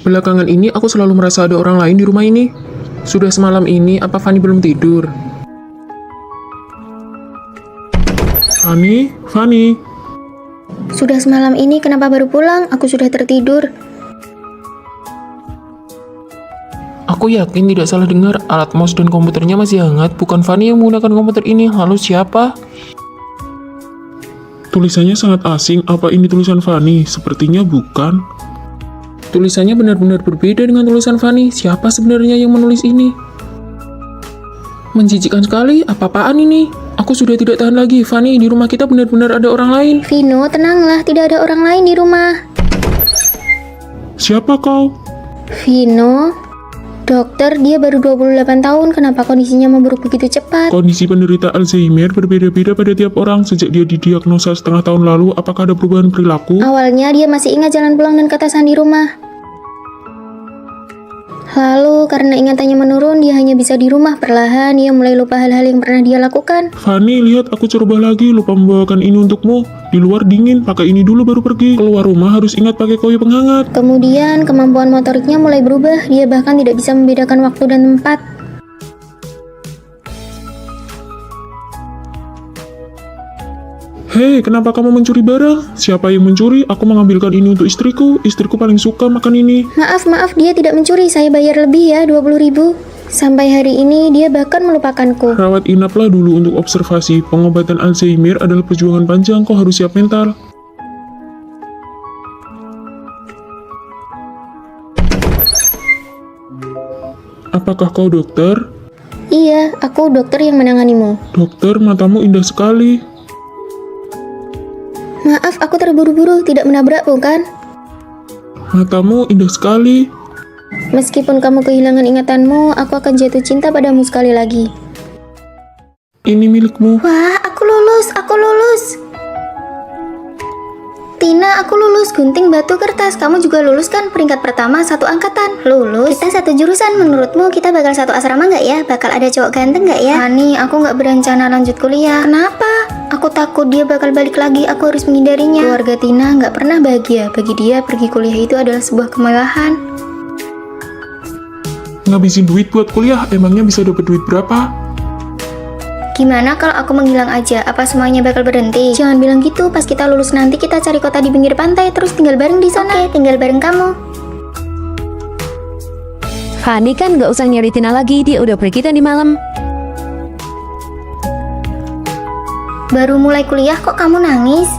Belakangan ini aku selalu merasa ada orang lain di rumah ini. Sudah semalam ini, apa Fanny belum tidur? Fanny? Sudah semalam ini kenapa baru pulang? Aku sudah tertidur. Aku yakin tidak salah dengar, alat mouse dan komputernya masih hangat. Bukan Fanny yang menggunakan komputer ini. Lalu siapa? Tulisannya sangat asing. Apa ini tulisan Fanny? Sepertinya bukan. Tulisannya benar-benar berbeda dengan tulisan Fanny. Siapa sebenarnya yang menulis ini? Menjijikkan sekali. Apa-apaan ini? Aku sudah tidak tahan lagi. Fanny, di rumah kita benar-benar ada orang lain. Vino, tenanglah. Tidak ada orang lain di rumah. Siapa kau? Vino, dokter, dia baru 28 tahun. Kenapa kondisinya memburuk begitu cepat? Kondisi penderita Alzheimer berbeda-beda pada tiap orang. Sejak dia didiagnosa setengah tahun lalu, apakah ada perubahan perilaku? Awalnya dia masih ingat jalan pulang dan ketasan di rumah. Lalu karena ingatannya menurun, dia hanya bisa di rumah. Perlahan dia mulai lupa hal-hal yang pernah dia lakukan. Fanny, lihat aku coba lagi. Lupa membawakan ini untukmu. Di luar dingin, pakai ini dulu baru pergi. Keluar rumah harus ingat pakai koyo penghangat. Kemudian kemampuan motoriknya mulai berubah. Dia bahkan tidak bisa membedakan waktu dan tempat. Hei, kenapa kamu mencuri barang? Siapa yang mencuri? Aku mengambilkan ini untuk istriku. Istriku paling suka makan ini. Maaf, dia tidak mencuri. Saya bayar lebih ya, 20.000. Sampai hari ini dia bahkan melupakanku. Rawat inaplah dulu untuk observasi. Pengobatan Alzheimer adalah perjuangan panjang. Kau harus siap mental. Apakah kau dokter? Iya, aku dokter yang menanganimu. Dokter, matamu indah sekali. Maaf, aku terburu-buru, tidak menabrak, bukan? Matamu indah sekali. Meskipun kamu kehilangan ingatanmu, aku akan jatuh cinta padamu sekali lagi. Ini milikmu. Wah, aku lulus. Tina, aku lulus gunting batu kertas. Kamu juga lulus kan? Peringkat pertama satu angkatan. Lulus? Kita satu jurusan. Menurutmu kita bakal satu asrama nggak ya? Bakal ada cowok ganteng nggak ya? Fanny, aku nggak berencana lanjut kuliah. Kenapa? Aku takut dia bakal balik lagi. Aku harus menghindarinya. Keluarga Tina nggak pernah bahagia. Bagi dia, pergi kuliah itu adalah sebuah kemewahan. Ngabisin duit buat kuliah, emangnya bisa dapat duit berapa? Gimana kalau aku menghilang aja? Apa semuanya bakal berhenti? Jangan bilang gitu. Pas kita lulus nanti kita cari kota di pinggir pantai terus tinggal bareng di sana. Oke, tinggal bareng kamu. Fanny kan gak usah nyari Tina lagi, dia udah pergi tadi malam. Baru mulai kuliah kok kamu nangis?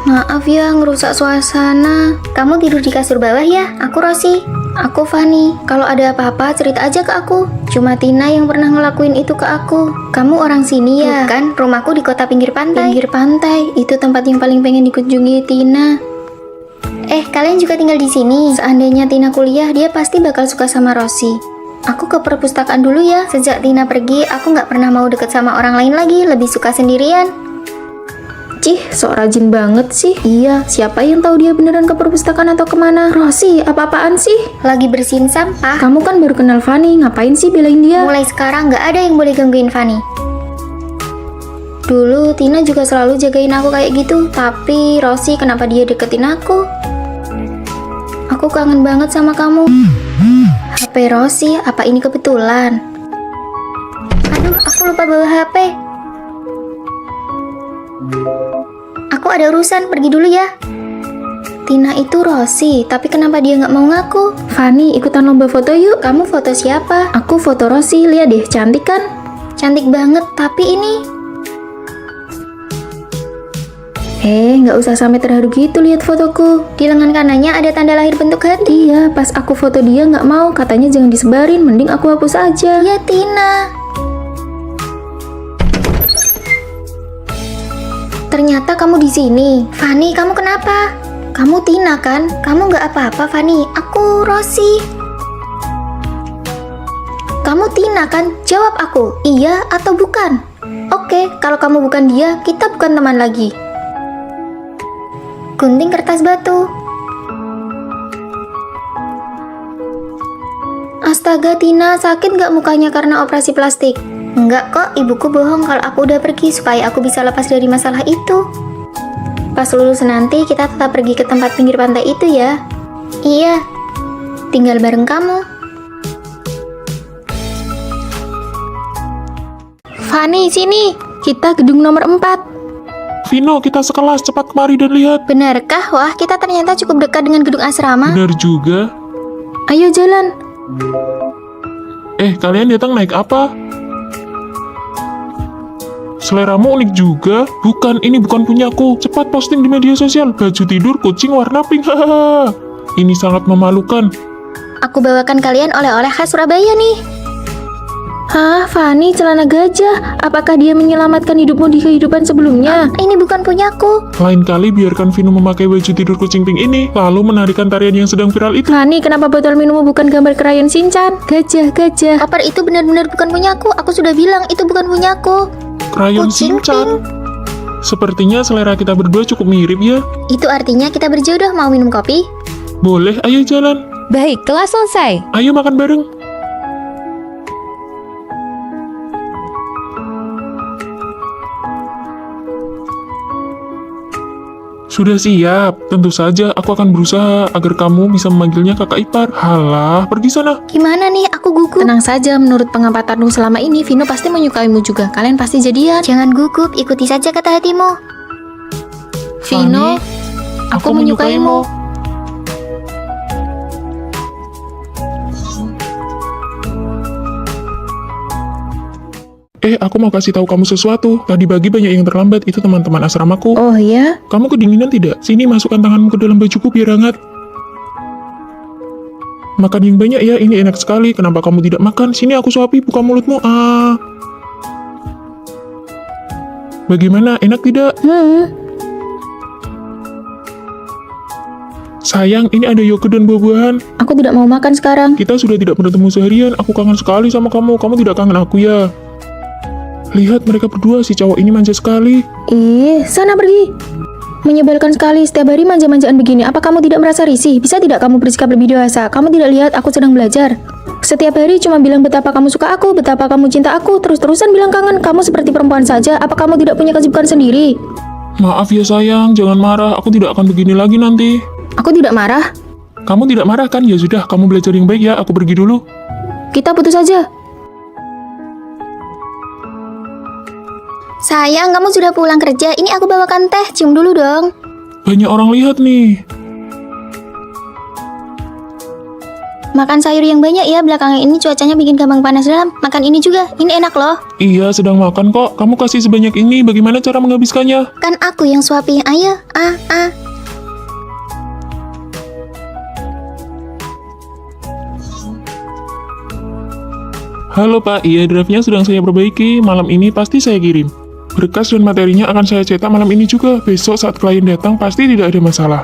Maaf ya, ngerusak suasana. Kamu tidur di kasur bawah ya? Aku Rosi. Aku Fanny. Kalau ada apa-apa cerita aja ke aku. Cuma Tina yang pernah ngelakuin itu ke aku. Kamu orang sini ya? Bukan, rumahku di kota pinggir pantai. Pinggir pantai, itu tempat yang paling pengen dikunjungi Tina. Kalian juga tinggal di sini. Seandainya Tina kuliah, dia pasti bakal suka sama Rosi. Aku ke perpustakaan dulu ya. Sejak Tina pergi, aku nggak pernah mau deket sama orang lain lagi. Lebih suka sendirian. Cih, sok rajin banget sih. Iya, siapa yang tahu dia beneran ke perpustakaan atau kemana? Rosi, apa-apaan sih? Lagi bersihin sampah. Kamu kan baru kenal Fanny, ngapain sih belain dia? Mulai sekarang nggak ada yang boleh gangguin Fanny. Dulu Tina juga selalu jagain aku kayak gitu. Tapi Rosi, kenapa dia deketin aku? Aku kangen banget sama kamu. HP Rosi, apa ini kebetulan? Aduh, aku lupa bawa HP. Aku ada urusan, pergi dulu ya. Tina itu Rosi, tapi kenapa dia nggak mau ngaku? Fanny, ikutan lomba foto yuk. Kamu foto siapa? Aku foto Rosi, lihat deh, cantik kan? Cantik banget, tapi ini... nggak usah sampai terharu gitu lihat fotoku. Di lengan kanannya ada tanda lahir bentuk hati. Iya, pas aku foto dia nggak mau, katanya jangan disebarin, mending aku hapus aja. Ya Tina. Ternyata kamu di sini. Fanny, kamu kenapa? Kamu Tina kan? Kamu nggak apa-apa, Fanny. Aku Rosi. Kamu Tina kan? Jawab aku, iya atau bukan? Oke, kalau kamu bukan dia, kita bukan teman lagi. Gunting kertas batu. Astaga Tina, sakit nggak mukanya karena operasi plastik? Enggak kok, ibuku bohong kalau aku udah pergi supaya aku bisa lepas dari masalah itu. Pas lulus nanti kita tetap pergi ke tempat pinggir pantai itu ya. Iya, tinggal bareng kamu. Fanny, sini. Kita gedung nomor 4. Vino, kita sekelas, cepat kemari dan lihat. Benarkah? Wah, kita ternyata cukup dekat dengan gedung asrama. Benar juga. Ayo jalan. Kalian datang naik apa? Seleramu unik juga. Bukan, ini bukan punyaku. Cepat posting di media sosial. Baju tidur kucing warna pink. Hahaha. Ini sangat memalukan. Aku bawakan kalian oleh-oleh khas Surabaya nih. Hah, Fanny, celana gajah. Apakah dia menyelamatkan hidupmu di kehidupan sebelumnya? Ini bukan punyaku. Lain kali biarkan Vino memakai baju tidur kucing pink ini, lalu menarikan tarian yang sedang viral itu. Fanny, kenapa botol minummu bukan gambar krayon Shinchan? Gajah. Koper itu benar-benar bukan punyaku. Aku sudah bilang itu bukan punyaku. Krayon Kucing Shinchan. Sepertinya selera kita berdua cukup mirip ya. Itu artinya kita berjodoh. Mau minum kopi? Boleh, ayo jalan. Baik, kelas selesai. Ayo makan bareng. Sudah siap. Tentu saja aku akan berusaha agar kamu bisa memanggilnya kakak ipar. Halah, pergi sana. Gimana nih? Aku gugup. Tenang saja, menurut pengampatanmu selama ini, Vino pasti menyukaimu juga. Kalian pasti jadian. Jangan gugup, ikuti saja kata hatimu. Vino, aku menyukaimu. Aku mau kasih tahu kamu sesuatu. Tadi pagi banyak yang terlambat, itu teman-teman asramaku. Oh ya? Kamu kedinginan tidak? Sini, masukkan tanganmu ke dalam bajuku biar hangat. Makan yang banyak ya, ini enak sekali. Kenapa kamu tidak makan? Sini aku suapi, buka mulutmu. Bagaimana, enak tidak? Sayang, ini ada yogurt dan buah-buahan. Aku tidak mau makan sekarang. Kita sudah tidak bertemu seharian, aku kangen sekali sama kamu. Kamu tidak kangen aku ya? Lihat mereka berdua, si cowok ini manja sekali. Sana pergi. Menyebalkan sekali, setiap hari manja-manjaan begini. Apa kamu tidak merasa risih? Bisa tidak kamu bersikap lebih dewasa? Kamu tidak lihat aku sedang belajar? Setiap hari cuma bilang betapa kamu suka aku, betapa kamu cinta aku, terus-terusan bilang kangen. Kamu seperti perempuan saja. Apa kamu tidak punya kesibukan sendiri? Maaf ya sayang, jangan marah. Aku tidak akan begini lagi nanti. Aku tidak marah. Kamu tidak marah kan? Ya sudah, kamu belajar yang baik ya. Aku pergi dulu. Kita putus saja. Sayang, kamu sudah pulang kerja. Ini aku bawakan teh. Cium dulu dong. Banyak orang lihat nih. Makan sayur yang banyak ya. Belakangan ini cuacanya bikin gampang panas dalam. Makan ini juga. Ini enak loh. Iya, sedang makan kok. Kamu kasih sebanyak ini. Bagaimana cara menghabiskannya? Kan aku yang suapi. Ayo. Halo Pak, iya drive-nya sedang saya perbaiki. Malam ini pasti saya kirim. Berkas dan materinya akan saya cetak malam ini juga. Besok saat klien datang pasti tidak ada masalah.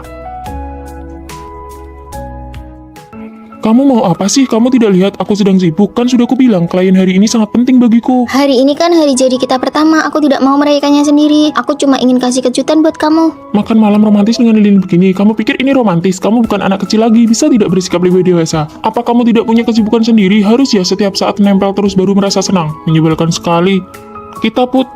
Kamu mau apa sih? Kamu tidak lihat aku sedang sibuk? Kan sudah kubilang, klien hari ini sangat penting bagiku. Hari ini kan hari jadi kita pertama. Aku tidak mau merayakannya sendiri. Aku cuma ingin kasih kejutan buat kamu. Makan malam romantis dengan lilin begini. Kamu pikir ini romantis? Kamu bukan anak kecil lagi. Bisa tidak bersikap lebih dewasa? Apa kamu tidak punya kesibukan sendiri? Harus ya setiap saat nempel terus baru merasa senang. Menyebalkan sekali. Kita put.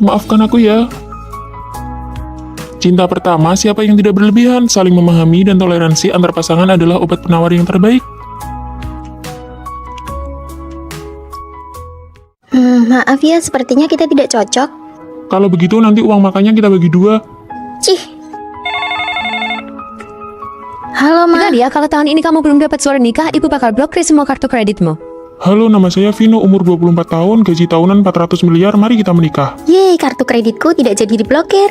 Maafkan aku ya. Cinta pertama, siapa yang tidak berlebihan, saling memahami dan toleransi antar pasangan adalah obat penawar yang terbaik. Maaf ya, sepertinya kita tidak cocok. Kalau begitu nanti uang makannya kita bagi dua. Cih, Halo, Ma. Benar ya, kalau tahun ini kamu belum dapat surat nikah, ibu bakal blokir semua kartu kreditmu. Halo, nama saya Vino, umur 24 tahun, gaji tahunan 400 miliar, mari kita menikah. yeay, kartu kreditku tidak jadi diblokir.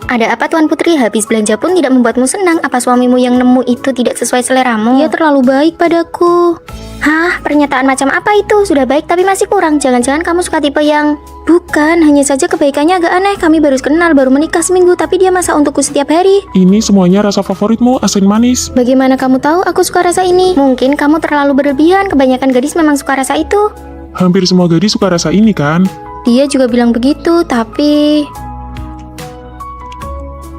Ada apa Tuan Putri? Habis belanja pun tidak membuatmu senang. Apa suamimu yang nemu itu tidak sesuai seleramu? Dia terlalu baik padaku. Hah? Pernyataan macam apa itu? Sudah baik tapi masih kurang. Jangan-jangan kamu suka tipe yang... Bukan, hanya saja kebaikannya agak aneh. Kami baru kenal, baru menikah seminggu, tapi dia masak untukku setiap hari. Ini semuanya rasa favoritmu, asin manis. Bagaimana kamu tahu aku suka rasa ini? Mungkin kamu terlalu berlebihan. Kebanyakan gadis memang suka rasa itu. Hampir semua gadis suka rasa ini kan? Dia juga bilang begitu, tapi...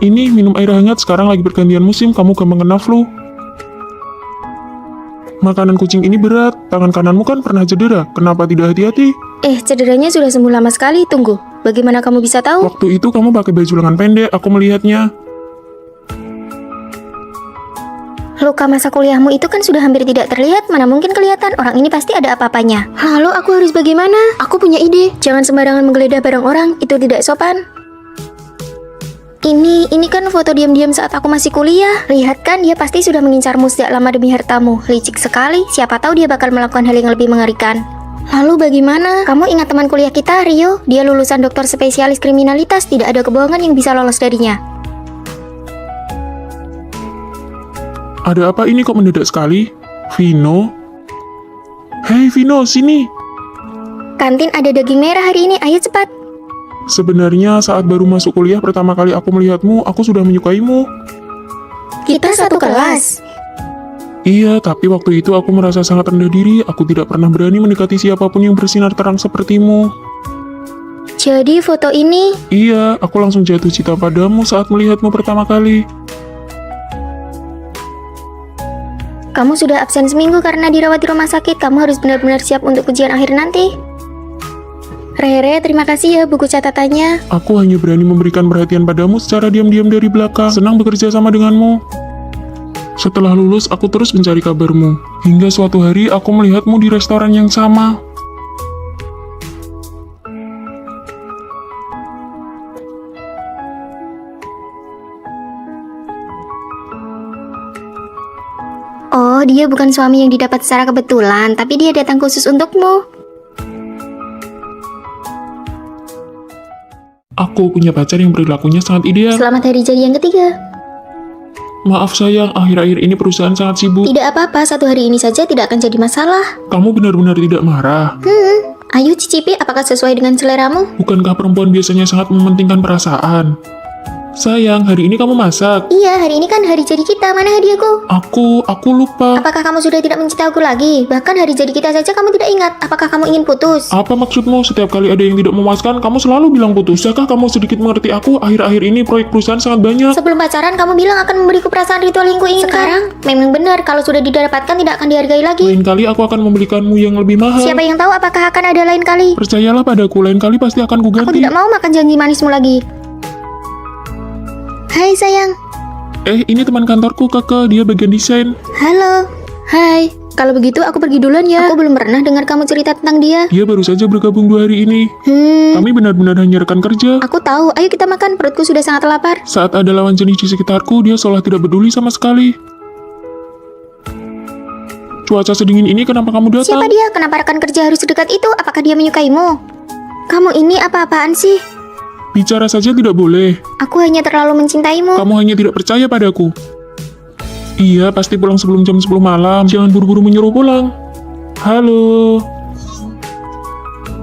Ini minum air hangat, sekarang lagi pergantian musim, kamu gampang kena flu. Makanan kucing ini berat, tangan kananmu kan pernah cedera, kenapa tidak hati-hati? Cederanya sudah sembuh lama sekali, tunggu. Bagaimana kamu bisa tahu? Waktu itu kamu pakai baju lengan pendek, aku melihatnya. Luka masa kuliahmu itu kan sudah hampir tidak terlihat, mana mungkin kelihatan, orang ini pasti ada apa-apanya. Lalu aku harus bagaimana? Aku punya ide. Jangan sembarangan menggeledah barang orang, itu tidak sopan. Ini kan foto diam-diam saat aku masih kuliah. Lihat kan, dia pasti sudah mengincarmu sejak lama demi hartamu. Licik sekali, siapa tahu dia bakal melakukan hal yang lebih mengerikan. Lalu bagaimana? Kamu ingat teman kuliah kita, Rio? Dia lulusan dokter spesialis kriminalitas, tidak ada kebohongan yang bisa lolos darinya. Ada apa ini kok mendadak sekali? Vino? Hei Vino, sini! Kantin ada daging merah hari ini, ayo cepat. Sebenarnya saat baru masuk kuliah pertama kali aku melihatmu, aku sudah menyukaimu. Kita satu kelas. Iya, tapi waktu itu aku merasa sangat rendah diri, aku tidak pernah berani mendekati siapapun yang bersinar terang sepertimu. Jadi foto ini... Iya, aku langsung jatuh cinta padamu saat melihatmu pertama kali. Kamu sudah absen seminggu karena dirawat di rumah sakit. Kamu harus benar-benar siap untuk ujian akhir nanti. Rere, terima kasih ya buku catatannya. Aku hanya berani memberikan perhatian padamu secara diam-diam dari belakang. Senang bekerja sama denganmu. Setelah lulus, aku terus mencari kabarmu. Hingga suatu hari, aku melihatmu di restoran yang sama. Oh, dia bukan suami yang didapat secara kebetulan, tapi dia datang khusus untukmu. Aku punya pacar yang perilakunya sangat ideal. Selamat hari jadi yang ketiga. Maaf sayang, akhir-akhir ini perusahaan sangat sibuk. Tidak apa-apa, satu hari ini saja tidak akan jadi masalah. Kamu benar-benar tidak marah. Ayo cicipi, apakah sesuai dengan seleramu? Bukankah perempuan biasanya sangat mementingkan perasaan? Sayang, hari ini kamu masak. Iya, hari ini kan hari jadi kita, mana hadiahku? Aku lupa. Apakah kamu sudah tidak mencintai aku lagi? Bahkan hari jadi kita saja kamu tidak ingat. Apakah kamu ingin putus? Apa maksudmu? Setiap kali ada yang tidak memuaskan, kamu selalu bilang putus. Bisakah kamu sedikit mengerti aku? Akhir-akhir ini proyek perusahaan sangat banyak. Sebelum pacaran kamu bilang akan memberiku perasaan ritual yang kuinginkan. Sekarang, memang benar kalau sudah didapatkan tidak akan dihargai lagi. Lain kali aku akan membelikanmu yang lebih mahal. Siapa yang tahu apakah akan ada lain kali? Percayalah padaku, lain kali pasti akan Aku kuganti. tidak mau makan janji manismu lagi. Hai sayang. Ini teman kantorku, Kakak. Dia bagian desain. Halo. Hai, kalau begitu aku pergi duluan ya. Aku belum pernah dengar kamu cerita tentang dia. Dia baru saja bergabung 2 hari ini. Kami benar-benar hanya rekan kerja. Aku tahu. Ayo kita makan. Perutku sudah sangat lapar. Saat ada lawan jenis di sekitarku, dia seolah tidak peduli sama sekali. Cuaca sedingin ini kenapa kamu datang? Siapa dia? Kenapa rekan kerja harus sedekat itu? Apakah dia menyukaimu? Kamu ini apa-apaan sih? Bicara saja tidak boleh. Aku hanya terlalu mencintaimu. Kamu hanya tidak percaya padaku. Iya, pasti pulang sebelum jam 10 malam. Jangan buru-buru menyuruh pulang. Halo.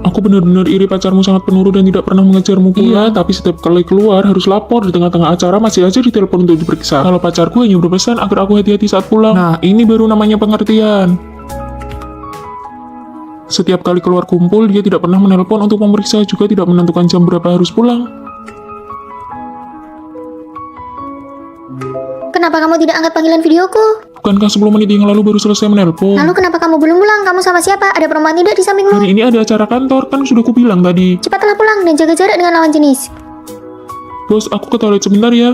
Aku benar-benar iri pacarmu sangat penurut dan tidak pernah mengejarmu pulang. Iya, tapi setiap kali keluar harus lapor. Di tengah-tengah acara masih aja ditelepon untuk diperiksa. Kalau pacarku hanya berpesan agar aku hati-hati saat pulang. Nah, ini baru namanya pengertian. Setiap kali keluar kumpul, dia tidak pernah menelpon untuk memeriksa, juga tidak menentukan jam berapa harus pulang. Kenapa kamu tidak angkat panggilan videoku? Bukankah 10 menit yang lalu baru selesai menelpon? Lalu kenapa kamu belum pulang? Kamu sama siapa? Ada perempuan tidak di sampingmu? Hari ini ada acara kantor, kan sudah kubilang tadi. Cepatlah pulang dan jaga jarak dengan lawan jenis. Bos, aku ke toilet sebentar ya.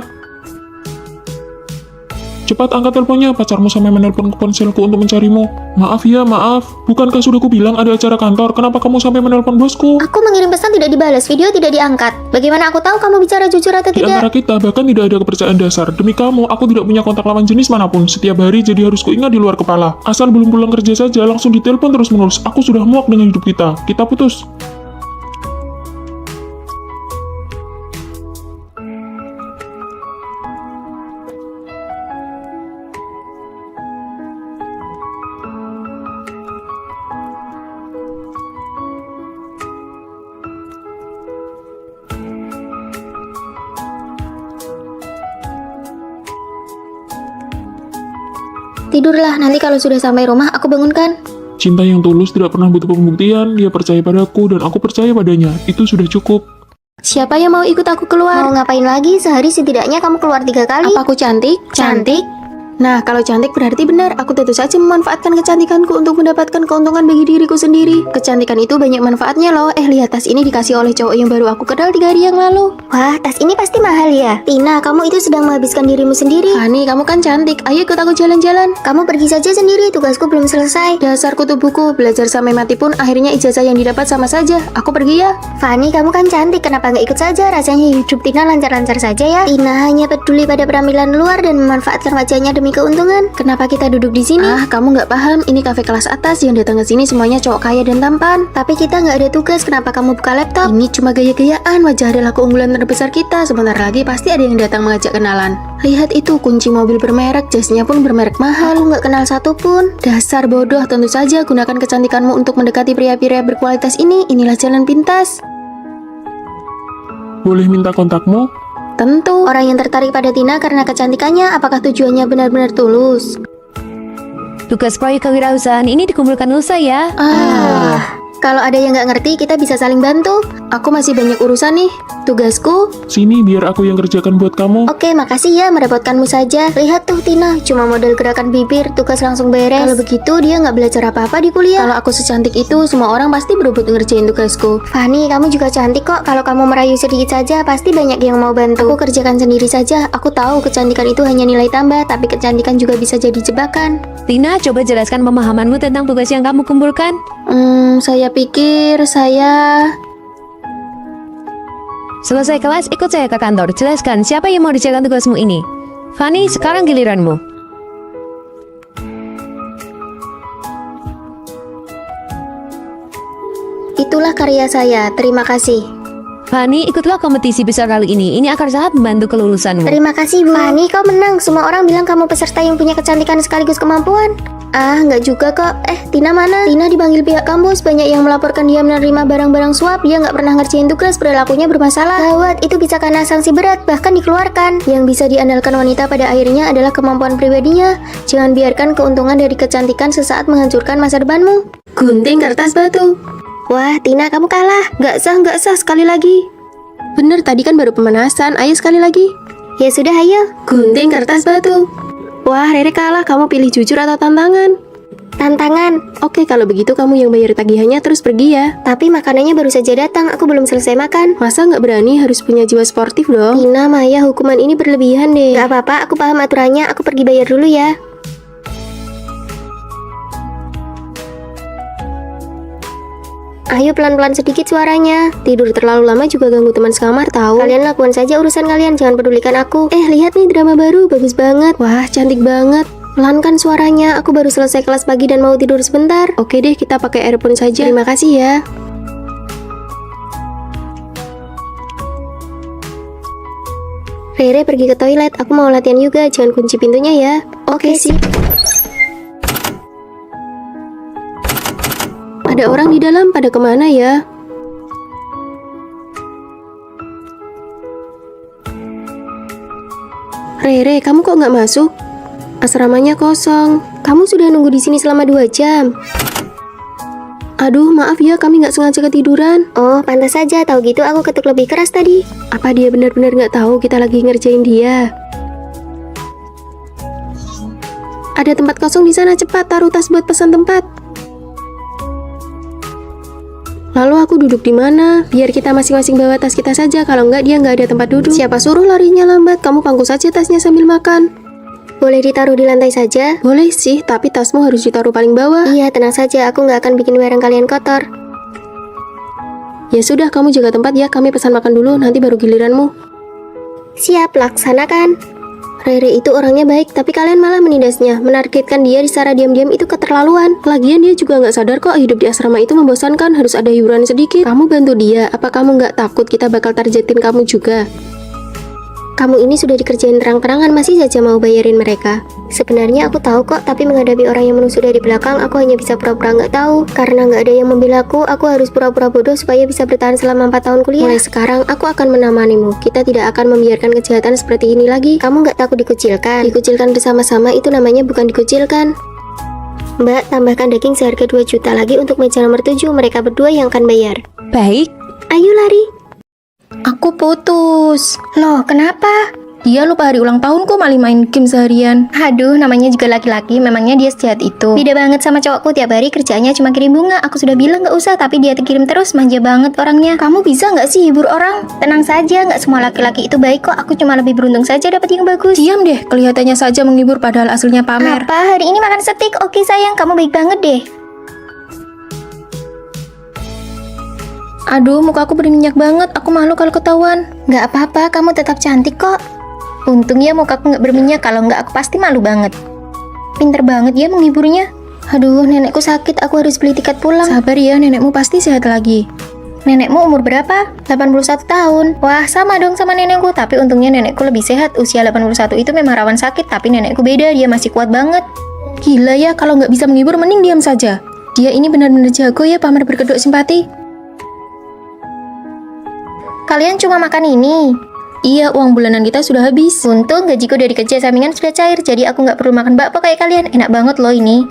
Cepat angkat teleponnya, pacarmu sampai menelpon ke ponselku untuk mencarimu. Maaf ya, maaf. Bukankah sudah kubilang ada acara kantor? Kenapa kamu sampai menelpon bosku? Aku mengirim pesan tidak dibalas, video tidak diangkat. Bagaimana aku tahu kamu bicara jujur atau Di antara tidak? kita bahkan tidak ada kepercayaan dasar. Demi kamu, aku tidak punya kontak lawan jenis manapun. Setiap hari jadi harus kuingat di luar kepala. Asal belum pulang kerja saja, langsung ditelepon terus-menerus. Aku sudah muak dengan hidup kita. Kita putus. Tidurlah, nanti kalau sudah sampai rumah aku bangunkan. Cinta yang tulus tidak pernah butuh pembuktian. Dia percaya padaku dan aku percaya padanya. Itu sudah cukup. Siapa yang mau ikut aku Mau keluar? ngapain lagi? Sehari setidaknya kamu keluar 3 kali. Apa aku cantik? Cantik? Nah, kalau cantik berarti benar. Aku tentu saja memanfaatkan kecantikanku untuk mendapatkan keuntungan bagi diriku sendiri. Kecantikan itu banyak manfaatnya loh. Lihat tas ini dikasih oleh cowok yang baru aku kenal 3 hari yang lalu. Wah, tas ini pasti mahal ya. Tina, kamu itu sedang menghabiskan dirimu sendiri. Hani, kamu kan cantik. Ayo ikut aku jalan-jalan. Kamu pergi saja sendiri, tugasku belum selesai. Dasar kutu buku, belajar sampai mati pun akhirnya ijazah yang didapat sama saja. Aku pergi ya. Fanny, kamu kan cantik, kenapa nggak ikut saja? Rasanya hidup Tina lancar-lancar saja ya. Tina hanya peduli pada penampilan luar dan memanfaatkan wajahnya demi keuntungan. Kenapa kita duduk di sini? Kamu nggak paham. Ini kafe kelas atas. Yang datang ke sini semuanya cowok kaya dan tampan. Tapi kita nggak ada tugas, kenapa kamu buka laptop? Ini cuma gaya-gayaan. Wajah adalah keunggulan terbesar kita. Sebentar lagi pasti ada yang datang mengajak kenalan. Lihat itu, kunci mobil bermerek, jasnya pun bermerek mahal. Aku nggak kenal satu pun. Dasar bodoh, tentu saja gunakan kecantikanmu untuk mendekati pria-pria berkualitas ini. Inilah jalan pintas. Boleh minta kontakmu? Tentu. Orang yang tertarik pada Tina karena kecantikannya, apakah tujuannya benar-benar tulus? Tugas proyek kewirausahaan ini dikumpulkan Nusa ya. Kalau ada yang nggak ngerti, kita bisa saling bantu. Aku masih banyak urusan nih. Tugasku, Sini biar aku yang kerjakan buat kamu. Oke, makasih ya, merepotkanmu saja. Lihat tuh Tina, cuma model gerakan bibir, tugas langsung beres. Kalau begitu, dia nggak belajar apa-apa di kuliah. kalau aku secantik itu, semua orang pasti berebut ngerjain tugasku. Fanny, kamu juga cantik kok. Kalau kamu merayu sedikit saja, pasti banyak yang mau bantu. Aku kerjakan sendiri saja. Aku tahu kecantikan itu hanya nilai tambah, tapi kecantikan juga bisa jadi jebakan. Tina, coba jelaskan pemahamanmu tentang tugas yang kamu kumpulkan. Saya pikir saya... Selesai kelas, ikut saya ke kantor. Jelaskan siapa yang mau dijalankan tugasmu ini. Fanny, sekarang giliranmu. Itulah karya saya, terima kasih. Fanny, ikutlah kompetisi besar kali ini. Ini akan sangat membantu kelulusanmu. Terima kasih, Bu. Fanny, kau menang. Semua orang bilang kamu peserta yang punya kecantikan sekaligus kemampuan. Nggak juga kok. Tina mana? Tina dipanggil pihak kampus. Banyak yang melaporkan dia menerima barang-barang suap. Dia nggak pernah ngerjain tugas, perilakunya bermasalah. Gawat, itu bisa kena sanksi berat, bahkan dikeluarkan. Yang bisa diandalkan wanita pada akhirnya adalah kemampuan pribadinya. Jangan biarkan keuntungan dari kecantikan sesaat menghancurkan masa depanmu. Gunting kertas batu. Wah, Tina, kamu kalah. Nggak sah, sekali lagi. Bener, tadi kan baru pemanasan. Ayo sekali lagi. Ya sudah, ayo. Gunting kertas batu. Wah, Rere kalah. Kamu pilih jujur atau tantangan? Tantangan. Oke, kalau begitu kamu yang bayar tagihannya terus pergi ya. Tapi makanannya baru saja datang, aku belum selesai makan. Masa nggak berani, harus punya jiwa sportif dong. Tina, Maya, hukuman ini berlebihan deh. Gak apa-apa, aku paham aturannya. Aku pergi bayar dulu ya. Ayo pelan-pelan sedikit suaranya. Tidur terlalu lama juga ganggu teman sekamar tahu. Kalian lakukan saja urusan kalian, jangan pedulikan aku. Lihat nih drama baru, bagus banget. Wah, cantik banget. Pelankan suaranya, aku baru selesai kelas pagi dan mau tidur sebentar. Oke deh, kita pakai earphone saja. Terima kasih ya. Rere pergi ke toilet, aku mau latihan juga, jangan kunci pintunya ya. Oke sih. Ada orang di dalam, pada kemana ya? Rere, kamu kok nggak masuk? Asramanya kosong. Kamu sudah nunggu di sini selama 2 jam. Aduh, maaf ya, kami nggak sengaja ketiduran. Oh, pantas saja, tahu gitu aku ketuk lebih keras tadi. Apa dia benar-benar nggak tahu kita lagi ngerjain dia? Ada tempat kosong di sana, cepat taruh tas buat pesan tempat. Lalu aku duduk di mana? Biar kita masing-masing bawa tas kita saja. Kalau nggak, dia nggak ada tempat duduk. Siapa suruh larinya lambat? Kamu pangku saja tasnya sambil makan. Boleh ditaruh di lantai saja? Boleh sih, tapi tasmu harus ditaruh paling bawah. Iya, tenang saja, aku nggak akan bikin barang kalian kotor. Ya sudah, kamu jaga tempat ya. Kami pesan makan dulu, nanti baru giliranmu. Siap, laksanakan. Rere itu orangnya baik, tapi kalian malah menindasnya. Menargetkan dia secara diam-diam itu keterlaluan. Lagian dia juga nggak sadar kok hidup di asrama itu membosankan, harus ada hiburan sedikit. Kamu bantu dia, apa kamu nggak takut kita bakal targetin kamu juga? Kamu ini sudah dikerjain terang-terangan, masih saja mau bayarin mereka. Sebenarnya aku tahu kok, tapi menghadapi orang yang menusuk dari belakang, aku hanya bisa pura-pura nggak tahu. Karena nggak ada yang membela aku harus pura-pura bodoh supaya bisa bertahan selama 4 tahun kuliah. Mulai sekarang, aku akan menemanimu. Kita tidak akan membiarkan kejahatan seperti ini lagi. Kamu nggak takut dikucilkan? Dikucilkan bersama-sama itu namanya bukan dikucilkan. Mbak, tambahkan daging seharga 2 juta lagi untuk meja nomor 7. Mereka berdua yang akan bayar. Baik. Ayo lari. Aku putus. Loh, kenapa? Dia lupa hari ulang tahunku malah main game seharian. Aduh, namanya juga laki-laki, memangnya dia sejahat itu. Beda banget sama cowokku, tiap hari kerjanya cuma kirim bunga. Aku sudah bilang gak usah, tapi dia kirim terus, manja banget orangnya. Kamu bisa gak sih hibur orang? Tenang saja, gak semua laki-laki itu baik kok. Aku cuma lebih beruntung saja dapat yang bagus. Diam deh, kelihatannya saja menghibur padahal aslinya pamer. Apa? Hari ini makan steak? Oke sayang, kamu baik banget deh. Aduh, muka aku berminyak banget. Aku malu kalau ketahuan. Gak apa-apa, kamu tetap cantik kok. Untung ya mukaku gak berminyak, kalau nggak aku pasti malu banget. Pinter banget ya menghiburnya. Aduh, nenekku sakit, aku harus beli tiket pulang. Sabar ya, nenekmu pasti sehat lagi. Nenekmu umur berapa? 81 tahun. Wah, sama dong sama nenekku, tapi untungnya nenekku lebih sehat. Usia 81 itu memang rawan sakit, tapi nenekku beda, dia masih kuat banget. Gila ya, kalau nggak bisa menghibur mending diam saja. Dia ini benar-benar jago ya pamer berkedok simpati. Kalian cuma makan ini? Iya, uang bulanan kita sudah habis. Untung gajiku dari kerja sampingan sudah cair, jadi aku nggak perlu makan bakpo kayak kalian. Enak banget loh ini.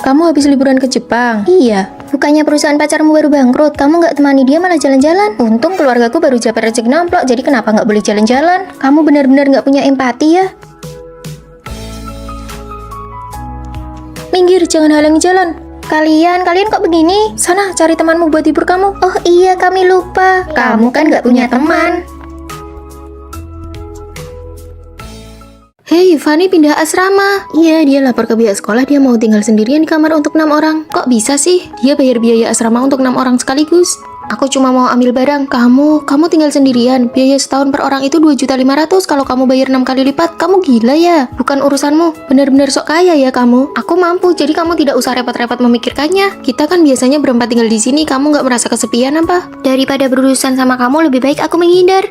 Kamu habis liburan ke Jepang? Iya, bukannya perusahaan pacarmu baru bangkrut, kamu nggak temani dia malah jalan-jalan. Untung keluargaku baru dapat rezeki nomplok, jadi kenapa nggak boleh jalan-jalan? Kamu benar-benar nggak punya empati ya? Minggir, jangan halangi jalan. Kalian kok begini? Sana, cari temanmu buat hibur kamu. Oh iya, kami lupa. Kamu kan nggak punya teman. Hei, Fanny pindah asrama. Iya, dia lapor ke pihak sekolah dia mau tinggal sendirian di kamar untuk 6 orang. Kok bisa sih? Dia bayar biaya asrama untuk 6 orang sekaligus. Aku cuma mau ambil barang. Kamu tinggal sendirian. Biaya setahun per orang itu 2.500.000. Kalau kamu bayar 6 kali lipat, kamu gila ya? Bukan urusanmu. Benar-benar sok kaya ya kamu. Aku mampu, jadi kamu tidak usah repot-repot memikirkannya. Kita kan biasanya berempat tinggal di sini. Kamu nggak merasa kesepian apa? Daripada berurusan sama kamu, lebih baik aku menghindar.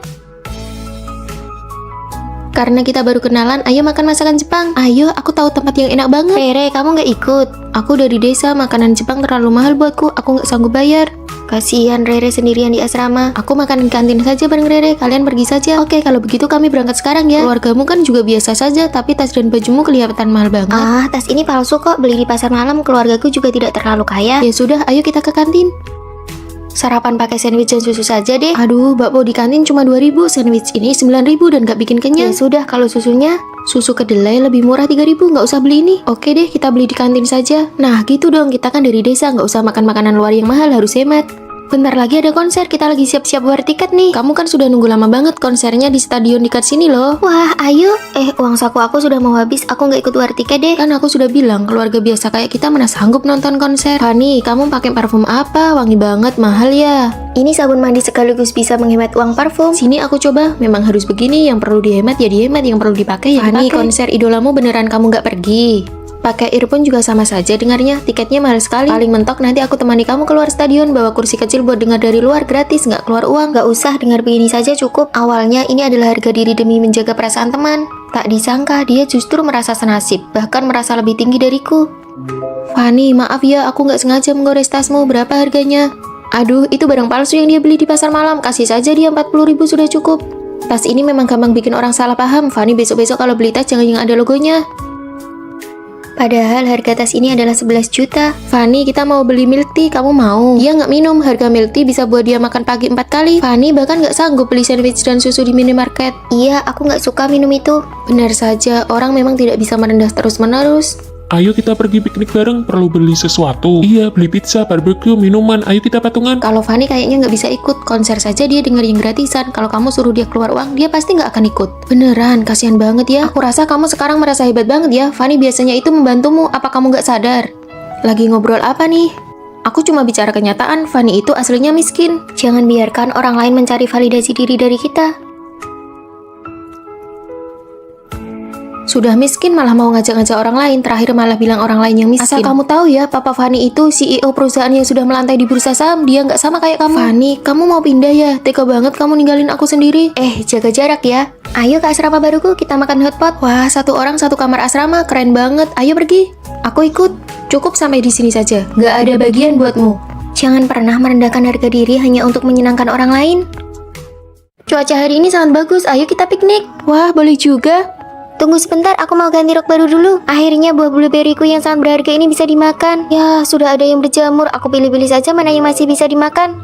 Karena kita baru kenalan, ayo makan masakan Jepang. Ayo, aku tahu tempat yang enak banget. Rere, kamu nggak ikut? Aku dari desa, makanan Jepang terlalu mahal buatku. Aku nggak sanggup bayar. Kasihan Rere sendirian di asrama. Aku makan di kantin saja bareng Rere. Kalian pergi saja. Oke, kalau begitu kami berangkat sekarang ya. Keluargamu kan juga biasa saja, tapi tas dan bajumu kelihatan mahal banget. Ah, tas ini palsu kok. Beli di pasar malam. Keluargaku juga tidak terlalu kaya. Ya sudah, ayo kita ke kantin. Sarapan pakai sandwich dan susu saja deh. Aduh, bakpo di kantin cuma 2.000, sandwich ini 9.000 dan gak bikin kenyang. Ya sudah, kalau susunya? Susu kedelai lebih murah 3.000, nggak usah beli ini. Oke deh, kita beli di kantin saja. Nah, gitu dong, kita kan dari desa, nggak usah makan makanan luar yang mahal, harus hemat. Bentar lagi ada konser, kita lagi siap-siap bayar tiket nih. Kamu kan sudah nunggu lama banget, konsernya di stadion dekat sini loh. Wah, ayo. Uang saku aku sudah mau habis, aku nggak ikut war tiket deh. Kan aku sudah bilang, keluarga biasa kayak kita mana sanggup nonton konser. Fanny, kamu pakai parfum apa? Wangi banget, mahal ya. Ini sabun mandi sekaligus bisa menghemat uang parfum. Sini aku coba, memang harus begini, yang perlu dihemat ya dihemat, yang perlu dipakai ya Fanny, dipakai. Konser idolamu beneran kamu nggak pergi? Pakai earphone juga sama saja dengarnya, tiketnya mahal sekali. Paling mentok nanti aku temani kamu keluar stadion, bawa kursi kecil buat dengar dari luar, gratis, nggak keluar uang. Nggak usah, dengar begini saja cukup. Awalnya ini adalah harga diri demi menjaga perasaan teman. Tak disangka dia justru merasa senasib, bahkan merasa lebih tinggi dariku. Fanny, maaf ya, aku nggak sengaja menggores tasmu, berapa harganya? Aduh, itu barang palsu yang dia beli di pasar malam, kasih saja dia 40.000 sudah cukup. Tas ini memang gampang bikin orang salah paham. Fanny, besok-besok kalau beli tas jangan yang ada logonya. Padahal harga tas ini adalah 11 juta. Fanny, kita mau beli milk tea, kamu mau? Dia nggak minum, harga milk tea bisa buat dia makan pagi 4 kali. Fanny bahkan nggak sanggup beli sandwich dan susu di minimarket. Iya, aku nggak suka minum itu. Benar saja, orang memang tidak bisa merendah terus-menerus. Ayo kita pergi piknik bareng, perlu beli sesuatu. Iya, beli pizza, barbecue, minuman, ayo kita patungan. Kalau Fanny kayaknya nggak bisa ikut, konser saja dia denger yang gratisan. Kalau kamu suruh dia keluar uang, dia pasti nggak akan ikut. Beneran, kasihan banget ya. Aku rasa kamu sekarang merasa hebat banget ya. Fanny biasanya itu membantumu, apa kamu nggak sadar? Lagi ngobrol apa nih? Aku cuma bicara kenyataan, Fanny itu aslinya miskin. Jangan biarkan orang lain mencari validasi diri dari kita. Sudah miskin malah mau ngajak-ngajak orang lain, terakhir malah bilang orang lain yang miskin. Asal kamu tahu ya, Papa Fanny itu CEO perusahaan yang sudah melantai di bursa saham, dia nggak sama kayak kamu. Fanny, kamu mau pindah ya? Tega banget kamu ninggalin aku sendiri. Jaga jarak ya. Ayo ke asrama baruku, kita makan hotpot. Wah, 1 orang 1 kamar asrama, keren banget. Ayo pergi. Aku ikut. Cukup sampai di sini saja. Nggak ada bagian buatmu. Jangan pernah merendahkan harga diri hanya untuk menyenangkan orang lain. Cuaca hari ini sangat bagus, ayo kita piknik. Wah, boleh juga. Tunggu sebentar, aku mau ganti rok baru dulu. Akhirnya buah blueberryku yang sangat berharga ini bisa dimakan. Ya, sudah ada yang berjamur. Aku pilih-pilih saja mana yang masih bisa dimakan.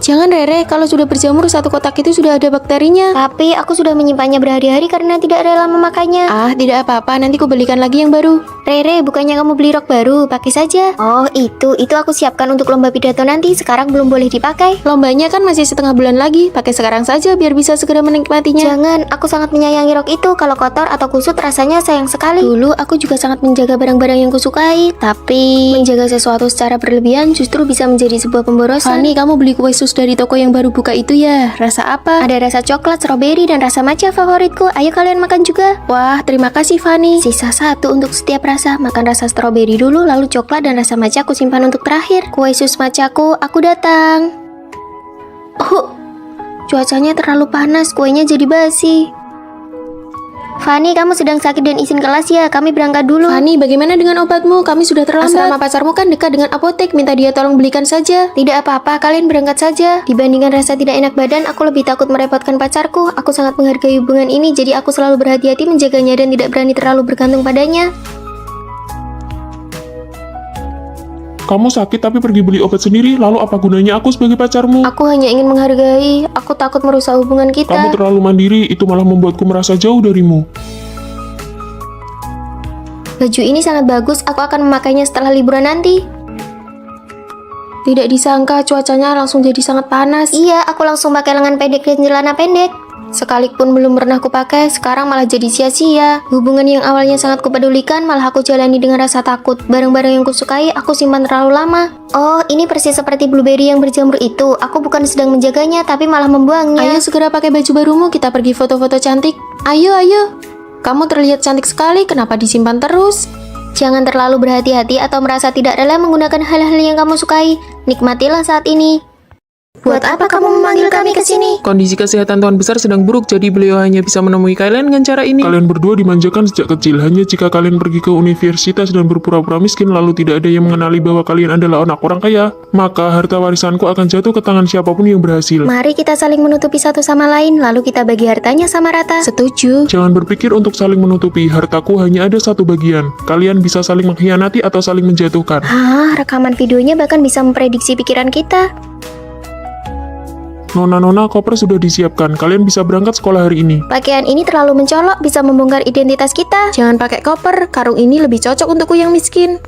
Jangan Rere, kalau sudah berjamur satu kotak itu sudah ada bakterinya. Tapi aku sudah menyimpannya berhari-hari karena tidak rela memakainya. Ah, tidak apa-apa, nanti ku belikan lagi yang baru. Rere, bukannya kamu beli rok baru, pakai saja. Oh, itu aku siapkan untuk lomba pidato nanti, sekarang belum boleh dipakai. Lombanya kan masih setengah bulan lagi, pakai sekarang saja biar bisa segera menikmatinya. Jangan, aku sangat menyayangi rok itu, kalau kotor atau kusut rasanya sayang sekali. Dulu aku juga sangat menjaga barang-barang yang kusukai, Tapi menjaga sesuatu secara berlebihan justru bisa menjadi sebuah pemborosan. Fani, kamu beli kue sus dari toko yang baru buka itu ya? Rasa apa? Ada rasa coklat, stroberi, dan rasa matcha favoritku. Ayo kalian makan juga. Wah, terima kasih Fani. Sisa satu untuk setiap rasa. Makan rasa stroberi dulu, lalu coklat dan rasa matcha aku simpan untuk terakhir. Kue sus matchaku, aku datang. Oh, cuacanya terlalu panas, kuenya jadi basi. Fani, kamu sedang sakit dan izin kelas ya? Kami berangkat dulu. Fani, bagaimana dengan obatmu? Kami sudah terlambat. Asrama pacarmu kan dekat dengan apotek, minta dia tolong belikan saja. Tidak apa-apa, kalian berangkat saja. Dibandingkan rasa tidak enak badan, aku lebih takut merepotkan pacarku. Aku sangat menghargai hubungan ini, jadi aku selalu berhati-hati menjaganya dan tidak berani terlalu bergantung padanya. Kamu sakit tapi pergi beli obat sendiri, lalu apa gunanya aku sebagai pacarmu? Aku hanya ingin menghargai, aku takut merusak hubungan kita. Kamu terlalu mandiri, itu malah membuatku merasa jauh darimu. Baju ini sangat bagus, aku akan memakainya setelah liburan nanti. Tidak disangka cuacanya langsung jadi sangat panas. Iya, aku langsung pakai lengan pendek dan celana pendek. Sekalipun belum pernah kupakai, sekarang malah jadi sia-sia. Hubungan yang awalnya sangat kupedulikan, malah aku jalani dengan rasa takut. Barang-barang yang kusukai, aku simpan terlalu lama. Oh, ini persis seperti blueberry yang berjamur itu. Aku bukan sedang menjaganya, tapi malah membuangnya. Ayo segera pakai baju barumu, kita pergi foto-foto cantik. Ayo, ayo. Kamu terlihat cantik sekali, kenapa disimpan terus? Jangan terlalu berhati-hati atau merasa tidak rela menggunakan hal-hal yang kamu sukai. Nikmatilah saat ini. Buat apa kamu memanggil kami ke sini? Kondisi kesehatan Tuan Besar sedang buruk, jadi beliau hanya bisa menemui kalian dengan cara ini. Kalian berdua dimanjakan sejak kecil, hanya jika kalian pergi ke universitas dan berpura-pura miskin lalu tidak ada yang mengenali bahwa kalian adalah anak orang kaya, maka harta warisanku akan jatuh ke tangan siapapun yang berhasil. Mari kita saling menutupi satu sama lain, lalu kita bagi hartanya sama rata. Setuju. Jangan berpikir untuk saling menutupi, hartaku hanya ada satu bagian. Kalian bisa saling mengkhianati atau saling menjatuhkan. Hah, rekaman videonya bahkan bisa memprediksi pikiran kita. Nona-nona, koper sudah disiapkan. Kalian bisa berangkat sekolah hari ini. Pakaian ini terlalu mencolok, bisa membongkar identitas kita. Jangan pakai koper, karung ini lebih cocok untukku yang miskin.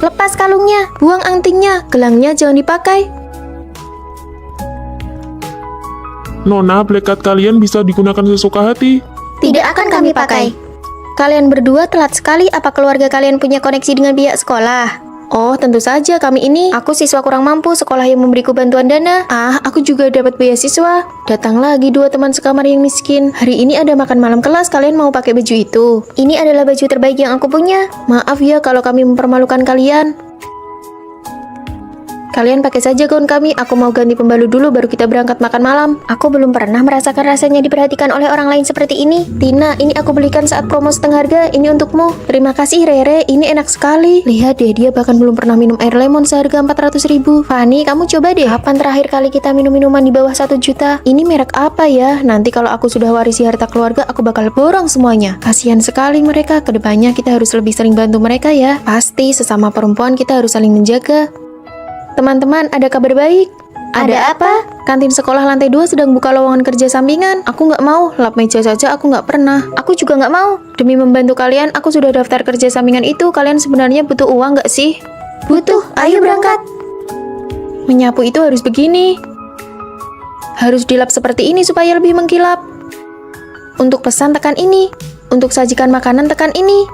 Lepas kalungnya. Buang antingnya, gelangnya jangan dipakai. Nona, black card kalian bisa digunakan sesuka hati. Tidak akan kami pakai. Kalian berdua telat sekali, apa keluarga kalian punya koneksi dengan pihak sekolah? Oh, tentu saja kami ini. Aku siswa kurang mampu, sekolah yang memberiku bantuan dana. Ah, aku juga dapat beasiswa. Datang lagi dua teman sekamar yang miskin. Hari ini ada makan malam kelas, kalian mau pakai baju itu? Ini adalah baju terbaik yang aku punya. Maaf ya kalau kami mempermalukan kalian. Kalian pakai saja gaun kami, aku mau ganti pembalut dulu baru kita berangkat makan malam. Aku belum pernah merasakan rasanya diperhatikan oleh orang lain seperti ini. Tina, ini aku belikan saat promo setengah harga, ini untukmu. Terima kasih Rere, ini enak sekali. Lihat deh, dia bahkan belum pernah minum air lemon seharga 400.000. Fani, kamu coba deh. Kapan terakhir kali kita minum minuman di bawah 1 juta? Ini merek apa ya? Nanti kalau aku sudah warisi harta keluarga, aku bakal borong semuanya. Kasihan sekali mereka, kedepannya kita harus lebih sering bantu mereka ya. Pasti, sesama perempuan kita harus saling menjaga. Teman-teman, ada kabar baik. Ada apa? Kantin sekolah lantai 2 sedang buka lowongan kerja sampingan. Aku nggak mau, lap meja saja aku nggak pernah. Aku juga nggak mau. Demi membantu kalian, aku sudah daftar kerja sampingan itu. Kalian sebenarnya butuh uang nggak sih? Butuh, ayo berangkat. Menyapu itu harus begini. Harus dilap seperti ini supaya lebih mengkilap. Untuk pesan tekan ini. Untuk sajikan makanan tekan ini.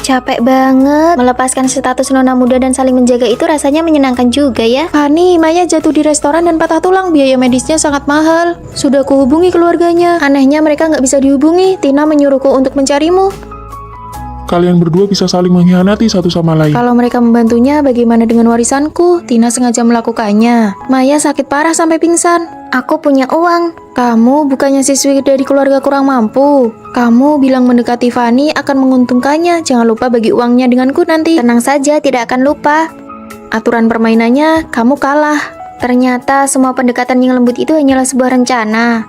Capek banget. Melepaskan status nona muda dan saling menjaga itu rasanya menyenangkan juga ya. Fani, Maya jatuh di restoran dan patah tulang. Biaya medisnya sangat mahal. Sudah kuhubungi keluarganya. Anehnya mereka nggak bisa dihubungi. Tina menyuruhku untuk mencarimu. Kalian berdua bisa saling mengkhianati satu sama lain. Kalau mereka membantunya, bagaimana dengan warisanku? Tina sengaja melakukannya. Maya sakit parah sampai pingsan. Aku punya uang. Kamu bukannya siswi dari keluarga kurang mampu. Kamu bilang mendekati Fani akan menguntungkannya. Jangan lupa bagi uangnya denganku nanti. Tenang saja, tidak akan lupa. Aturan permainannya, kamu kalah. Ternyata semua pendekatan yang lembut itu hanyalah sebuah rencana.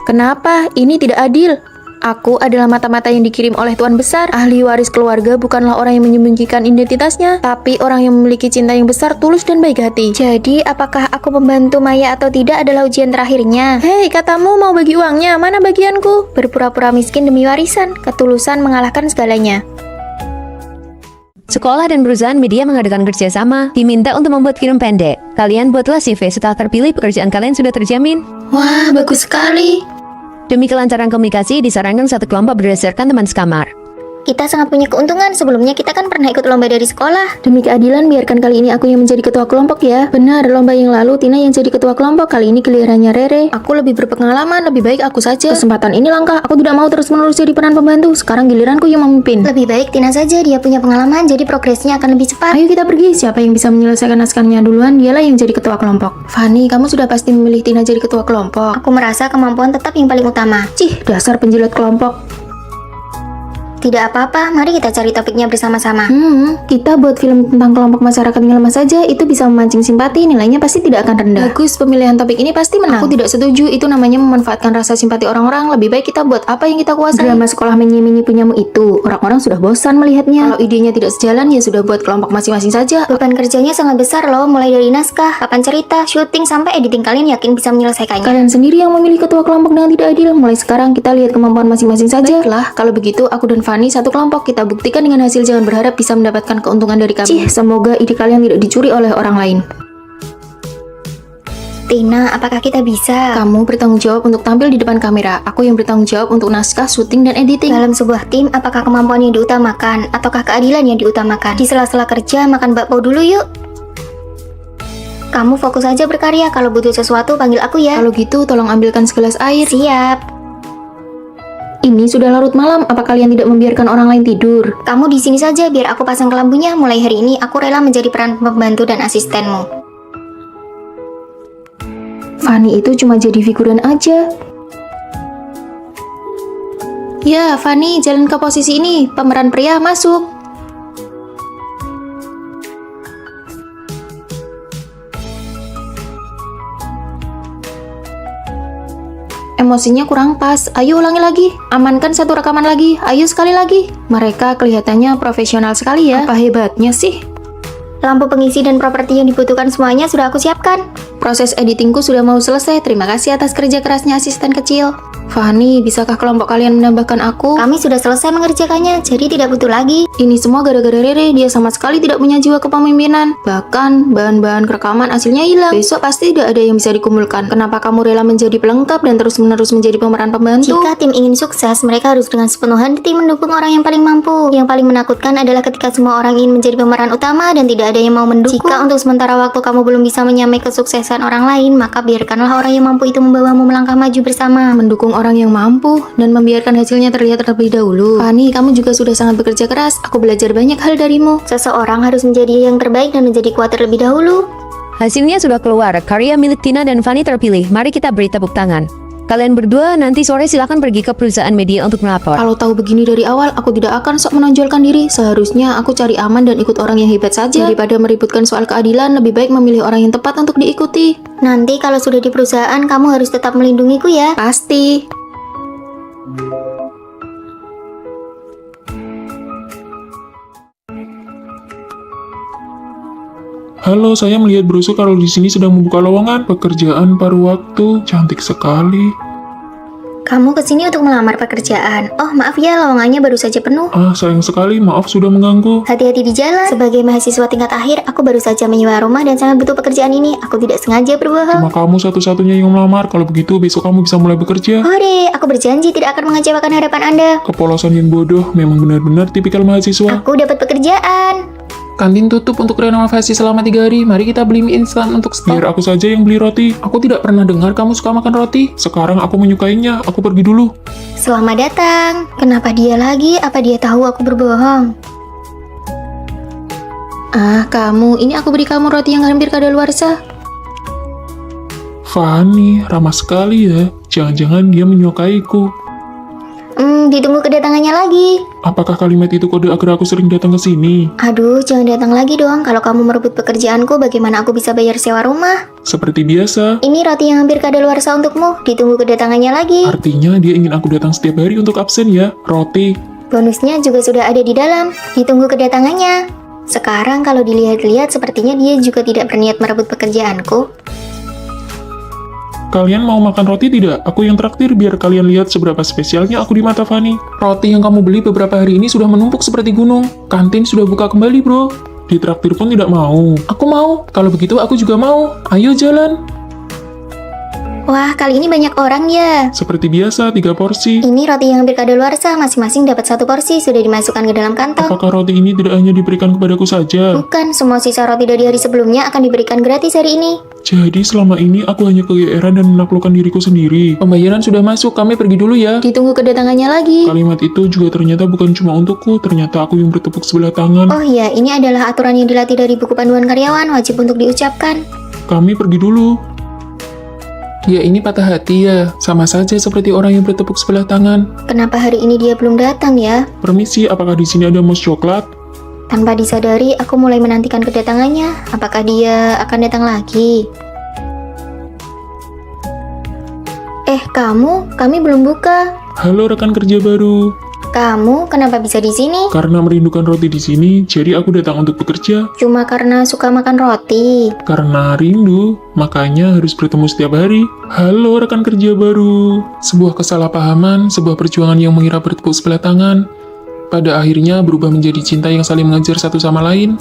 Kenapa? Ini tidak adil. Aku adalah mata-mata yang dikirim oleh Tuan Besar. Ahli waris keluarga bukanlah orang yang menyembunyikan identitasnya, tapi orang yang memiliki cinta yang besar, tulus, dan baik hati. Jadi, apakah aku membantu Maya atau tidak adalah ujian terakhirnya? Hei, katamu mau bagi uangnya, mana bagianku? Berpura-pura miskin demi warisan, ketulusan mengalahkan segalanya. Sekolah dan perusahaan media mengadakan kerjasama, diminta untuk membuat film pendek. Kalian buatlah CV, setelah terpilih pekerjaan kalian sudah terjamin. Wah, bagus sekali. Demi kelancaran komunikasi, disarankan satu kelompok berdasarkan teman sekamar. Kita sangat punya keuntungan, sebelumnya kita kan pernah ikut lomba dari sekolah. Demi keadilan, biarkan kali ini aku yang menjadi ketua kelompok ya. Benar, lomba yang lalu Tina yang jadi ketua kelompok, kali ini gilirannya Rere. Aku lebih berpengalaman, lebih baik aku saja. Kesempatan ini langka, aku tidak mau terus-menerus jadi peran pembantu. Sekarang giliranku yang memimpin. Lebih baik Tina saja, dia punya pengalaman, jadi progresnya akan lebih cepat. Ayo kita pergi, siapa yang bisa menyelesaikan naskahnya duluan, dialah yang jadi ketua kelompok. Fanny, kamu sudah pasti memilih Tina jadi ketua kelompok. Aku merasa kemampuan tetap yang paling utama. Cih, dasar penjilat kelompok. Tidak apa-apa, mari kita cari topiknya bersama-sama. Kita buat film tentang kelompok masyarakat yang lemah saja, itu bisa memancing simpati, nilainya pasti tidak akan rendah. Bagus, pemilihan topik ini pasti menang. Aku tidak setuju, itu namanya memanfaatkan rasa simpati orang-orang. Lebih baik kita buat apa yang kita kuasai. Drama sekolah menyi-menyi punyamu itu, orang-orang sudah bosan melihatnya. Kalau idenya tidak sejalan, ya sudah buat kelompok masing-masing saja. Beban kerjanya sangat besar loh, mulai dari naskah, papan cerita, syuting, sampai editing. Kalian yakin bisa menyelesaikannya? Kalian sendiri yang memilih ketua kelompok dengan tidak adil. Mulai sekarang kita lihat kemampuan masing-masing saja. Baiklah, kalau begitu aku dan Fanny satu kelompok, kita buktikan dengan hasil, jangan berharap bisa mendapatkan keuntungan dari kami. Cih, semoga ide kalian tidak dicuri oleh orang lain. Tina, apakah kita bisa? Kamu bertanggung jawab untuk tampil di depan kamera, aku yang bertanggung jawab untuk naskah, syuting, dan editing. Dalam sebuah tim, apakah kemampuan yang diutamakan, ataukah keadilan yang diutamakan? Di sela-sela kerja, makan bakpao dulu yuk. Kamu fokus aja berkarya, kalau butuh sesuatu panggil aku ya. Kalau gitu, tolong ambilkan segelas air. Siap. Ini sudah larut malam, apa kalian tidak membiarkan orang lain tidur? Kamu di sini saja biar aku pasang kelambunya. Mulai hari ini aku rela menjadi peran pembantu dan asistenmu. Fanny itu cuma jadi figuran aja. Ya, Fanny, jalan ke posisi ini. Pemeran pria masuk. Emosinya kurang pas. Ayo ulangi lagi. Amankan satu rekaman lagi. Ayo sekali lagi. Mereka kelihatannya profesional sekali ya. Apa hebatnya sih? Lampu pengisi dan properti yang dibutuhkan semuanya sudah aku siapkan. Proses editingku sudah mau selesai. Terima kasih atas kerja kerasnya asisten kecil. Fanny, bisakah kelompok kalian menambahkan aku? Kami sudah selesai mengerjakannya, jadi tidak butuh lagi. Ini semua gara-gara Rere, dia sama sekali tidak punya jiwa kepemimpinan. Bahkan, bahan-bahan rekaman hasilnya hilang. Besok pasti tidak ada yang bisa dikumpulkan. Kenapa kamu rela menjadi pelengkap dan terus-menerus menjadi pemeran pembantu? Jika tim ingin sukses, mereka harus dengan sepenuh hati mendukung orang yang paling mampu. Yang paling menakutkan adalah ketika semua orang ingin menjadi pemeran utama dan tidak ada yang mau mendukung. Jika untuk sementara waktu kamu belum bisa menyamai kesuksesan orang lain, maka biarkanlah orang yang mampu itu membawamu melangkah maju bersama. Mendukung orang yang mampu dan membiarkan hasilnya terlihat terlebih dahulu. Fanny, kamu juga sudah sangat bekerja keras. Aku belajar banyak hal darimu. Seseorang harus menjadi yang terbaik dan menjadi kuat terlebih dahulu. Hasilnya sudah keluar, karya milik Tina dan Fanny terpilih. Mari kita beri tepuk tangan. Kalian berdua nanti sore silakan pergi ke perusahaan media untuk melapor. Kalau tahu begini dari awal, aku tidak akan sok menonjolkan diri. Seharusnya aku cari aman dan ikut orang yang hebat saja. Daripada meributkan soal keadilan, lebih baik memilih orang yang tepat untuk diikuti. Nanti kalau sudah di perusahaan, kamu harus tetap melindungiku ya. Pasti. Halo, saya melihat brosur kalau di sini sedang membuka lowongan pekerjaan paruh waktu. Cantik sekali. Kamu kesini untuk melamar pekerjaan. Oh, maaf ya, lowongannya baru saja penuh. Ah, sayang sekali, maaf sudah mengganggu. Hati-hati di jalan. Sebagai mahasiswa tingkat akhir, aku baru saja menyewa rumah dan sangat butuh pekerjaan ini. Aku tidak sengaja berbohong. Cuma kamu satu-satunya yang melamar. Kalau begitu, besok kamu bisa mulai bekerja. Hore, aku berjanji tidak akan mengecewakan harapan Anda. Kepolosan yang bodoh, memang benar-benar tipikal mahasiswa. Aku dapat pekerjaan. Kantin tutup untuk renovasi selama 3 hari. Mari kita beli mie instan untuk stok. Biar aku saja yang beli roti. Aku tidak pernah dengar kamu suka makan roti. Sekarang aku menyukainya, aku pergi dulu. Selamat datang. Kenapa dia lagi? Apa dia tahu aku berbohong? Ah, kamu, ini aku beri kamu roti yang hampir kadaluarsa. Fanny, ramah sekali ya. Jangan-jangan dia menyukaiku. Ditunggu kedatangannya lagi. Apakah kalimat itu kode agar aku sering datang ke sini? Aduh, jangan datang lagi dong. Kalau kamu merebut pekerjaanku, bagaimana aku bisa bayar sewa rumah? Seperti biasa. Ini roti yang hampir kadaluarsa untukmu. Ditunggu kedatangannya lagi. Artinya dia ingin aku datang setiap hari untuk absen ya, roti. Bonusnya juga sudah ada di dalam. Ditunggu kedatangannya. Sekarang kalau dilihat-lihat, sepertinya dia juga tidak berniat merebut pekerjaanku. Kalian mau makan roti tidak? Aku yang traktir biar kalian lihat seberapa spesialnya aku di mata Fanny. Roti yang kamu beli beberapa hari ini sudah menumpuk seperti gunung. Kantin sudah buka kembali, bro. Ditraktir pun tidak mau. Aku mau. Kalau begitu aku juga mau. Ayo jalan. Wah, kali ini banyak orang ya. Seperti biasa, 3 porsi. Ini roti yang hampir kadaluarsa, masing-masing dapat 1 porsi, sudah dimasukkan ke dalam kantong. Apakah roti ini tidak hanya diberikan kepadaku saja? Bukan, semua sisa roti dari hari sebelumnya akan diberikan gratis hari ini. Jadi selama ini aku hanya kegeeran dan menaklukkan diriku sendiri. Pembayaran sudah masuk, kami pergi dulu ya. Ditunggu kedatangannya lagi. Kalimat itu juga ternyata bukan cuma untukku, ternyata aku yang bertepuk sebelah tangan. Oh iya, ini adalah aturan yang dilatih dari buku panduan karyawan, wajib untuk diucapkan. Kami pergi dulu. Dia ini patah hati ya. Sama saja seperti orang yang bertepuk sebelah tangan. Kenapa hari ini dia belum datang ya? Permisi, apakah di sini ada mousse coklat? Tanpa disadari, aku mulai menantikan kedatangannya. Apakah dia akan datang lagi? Kami belum buka. Halo rekan kerja baru. Kamu kenapa bisa di sini? Karena merindukan roti di sini, jadi aku datang untuk bekerja. Cuma karena suka makan roti. Karena rindu, makanya harus bertemu setiap hari. Halo rekan kerja baru. Sebuah kesalahpahaman, sebuah perjuangan yang mengira bertepuk sebelah tangan, pada akhirnya berubah menjadi cinta yang saling mengejar satu sama lain.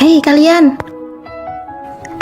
Hei kalian,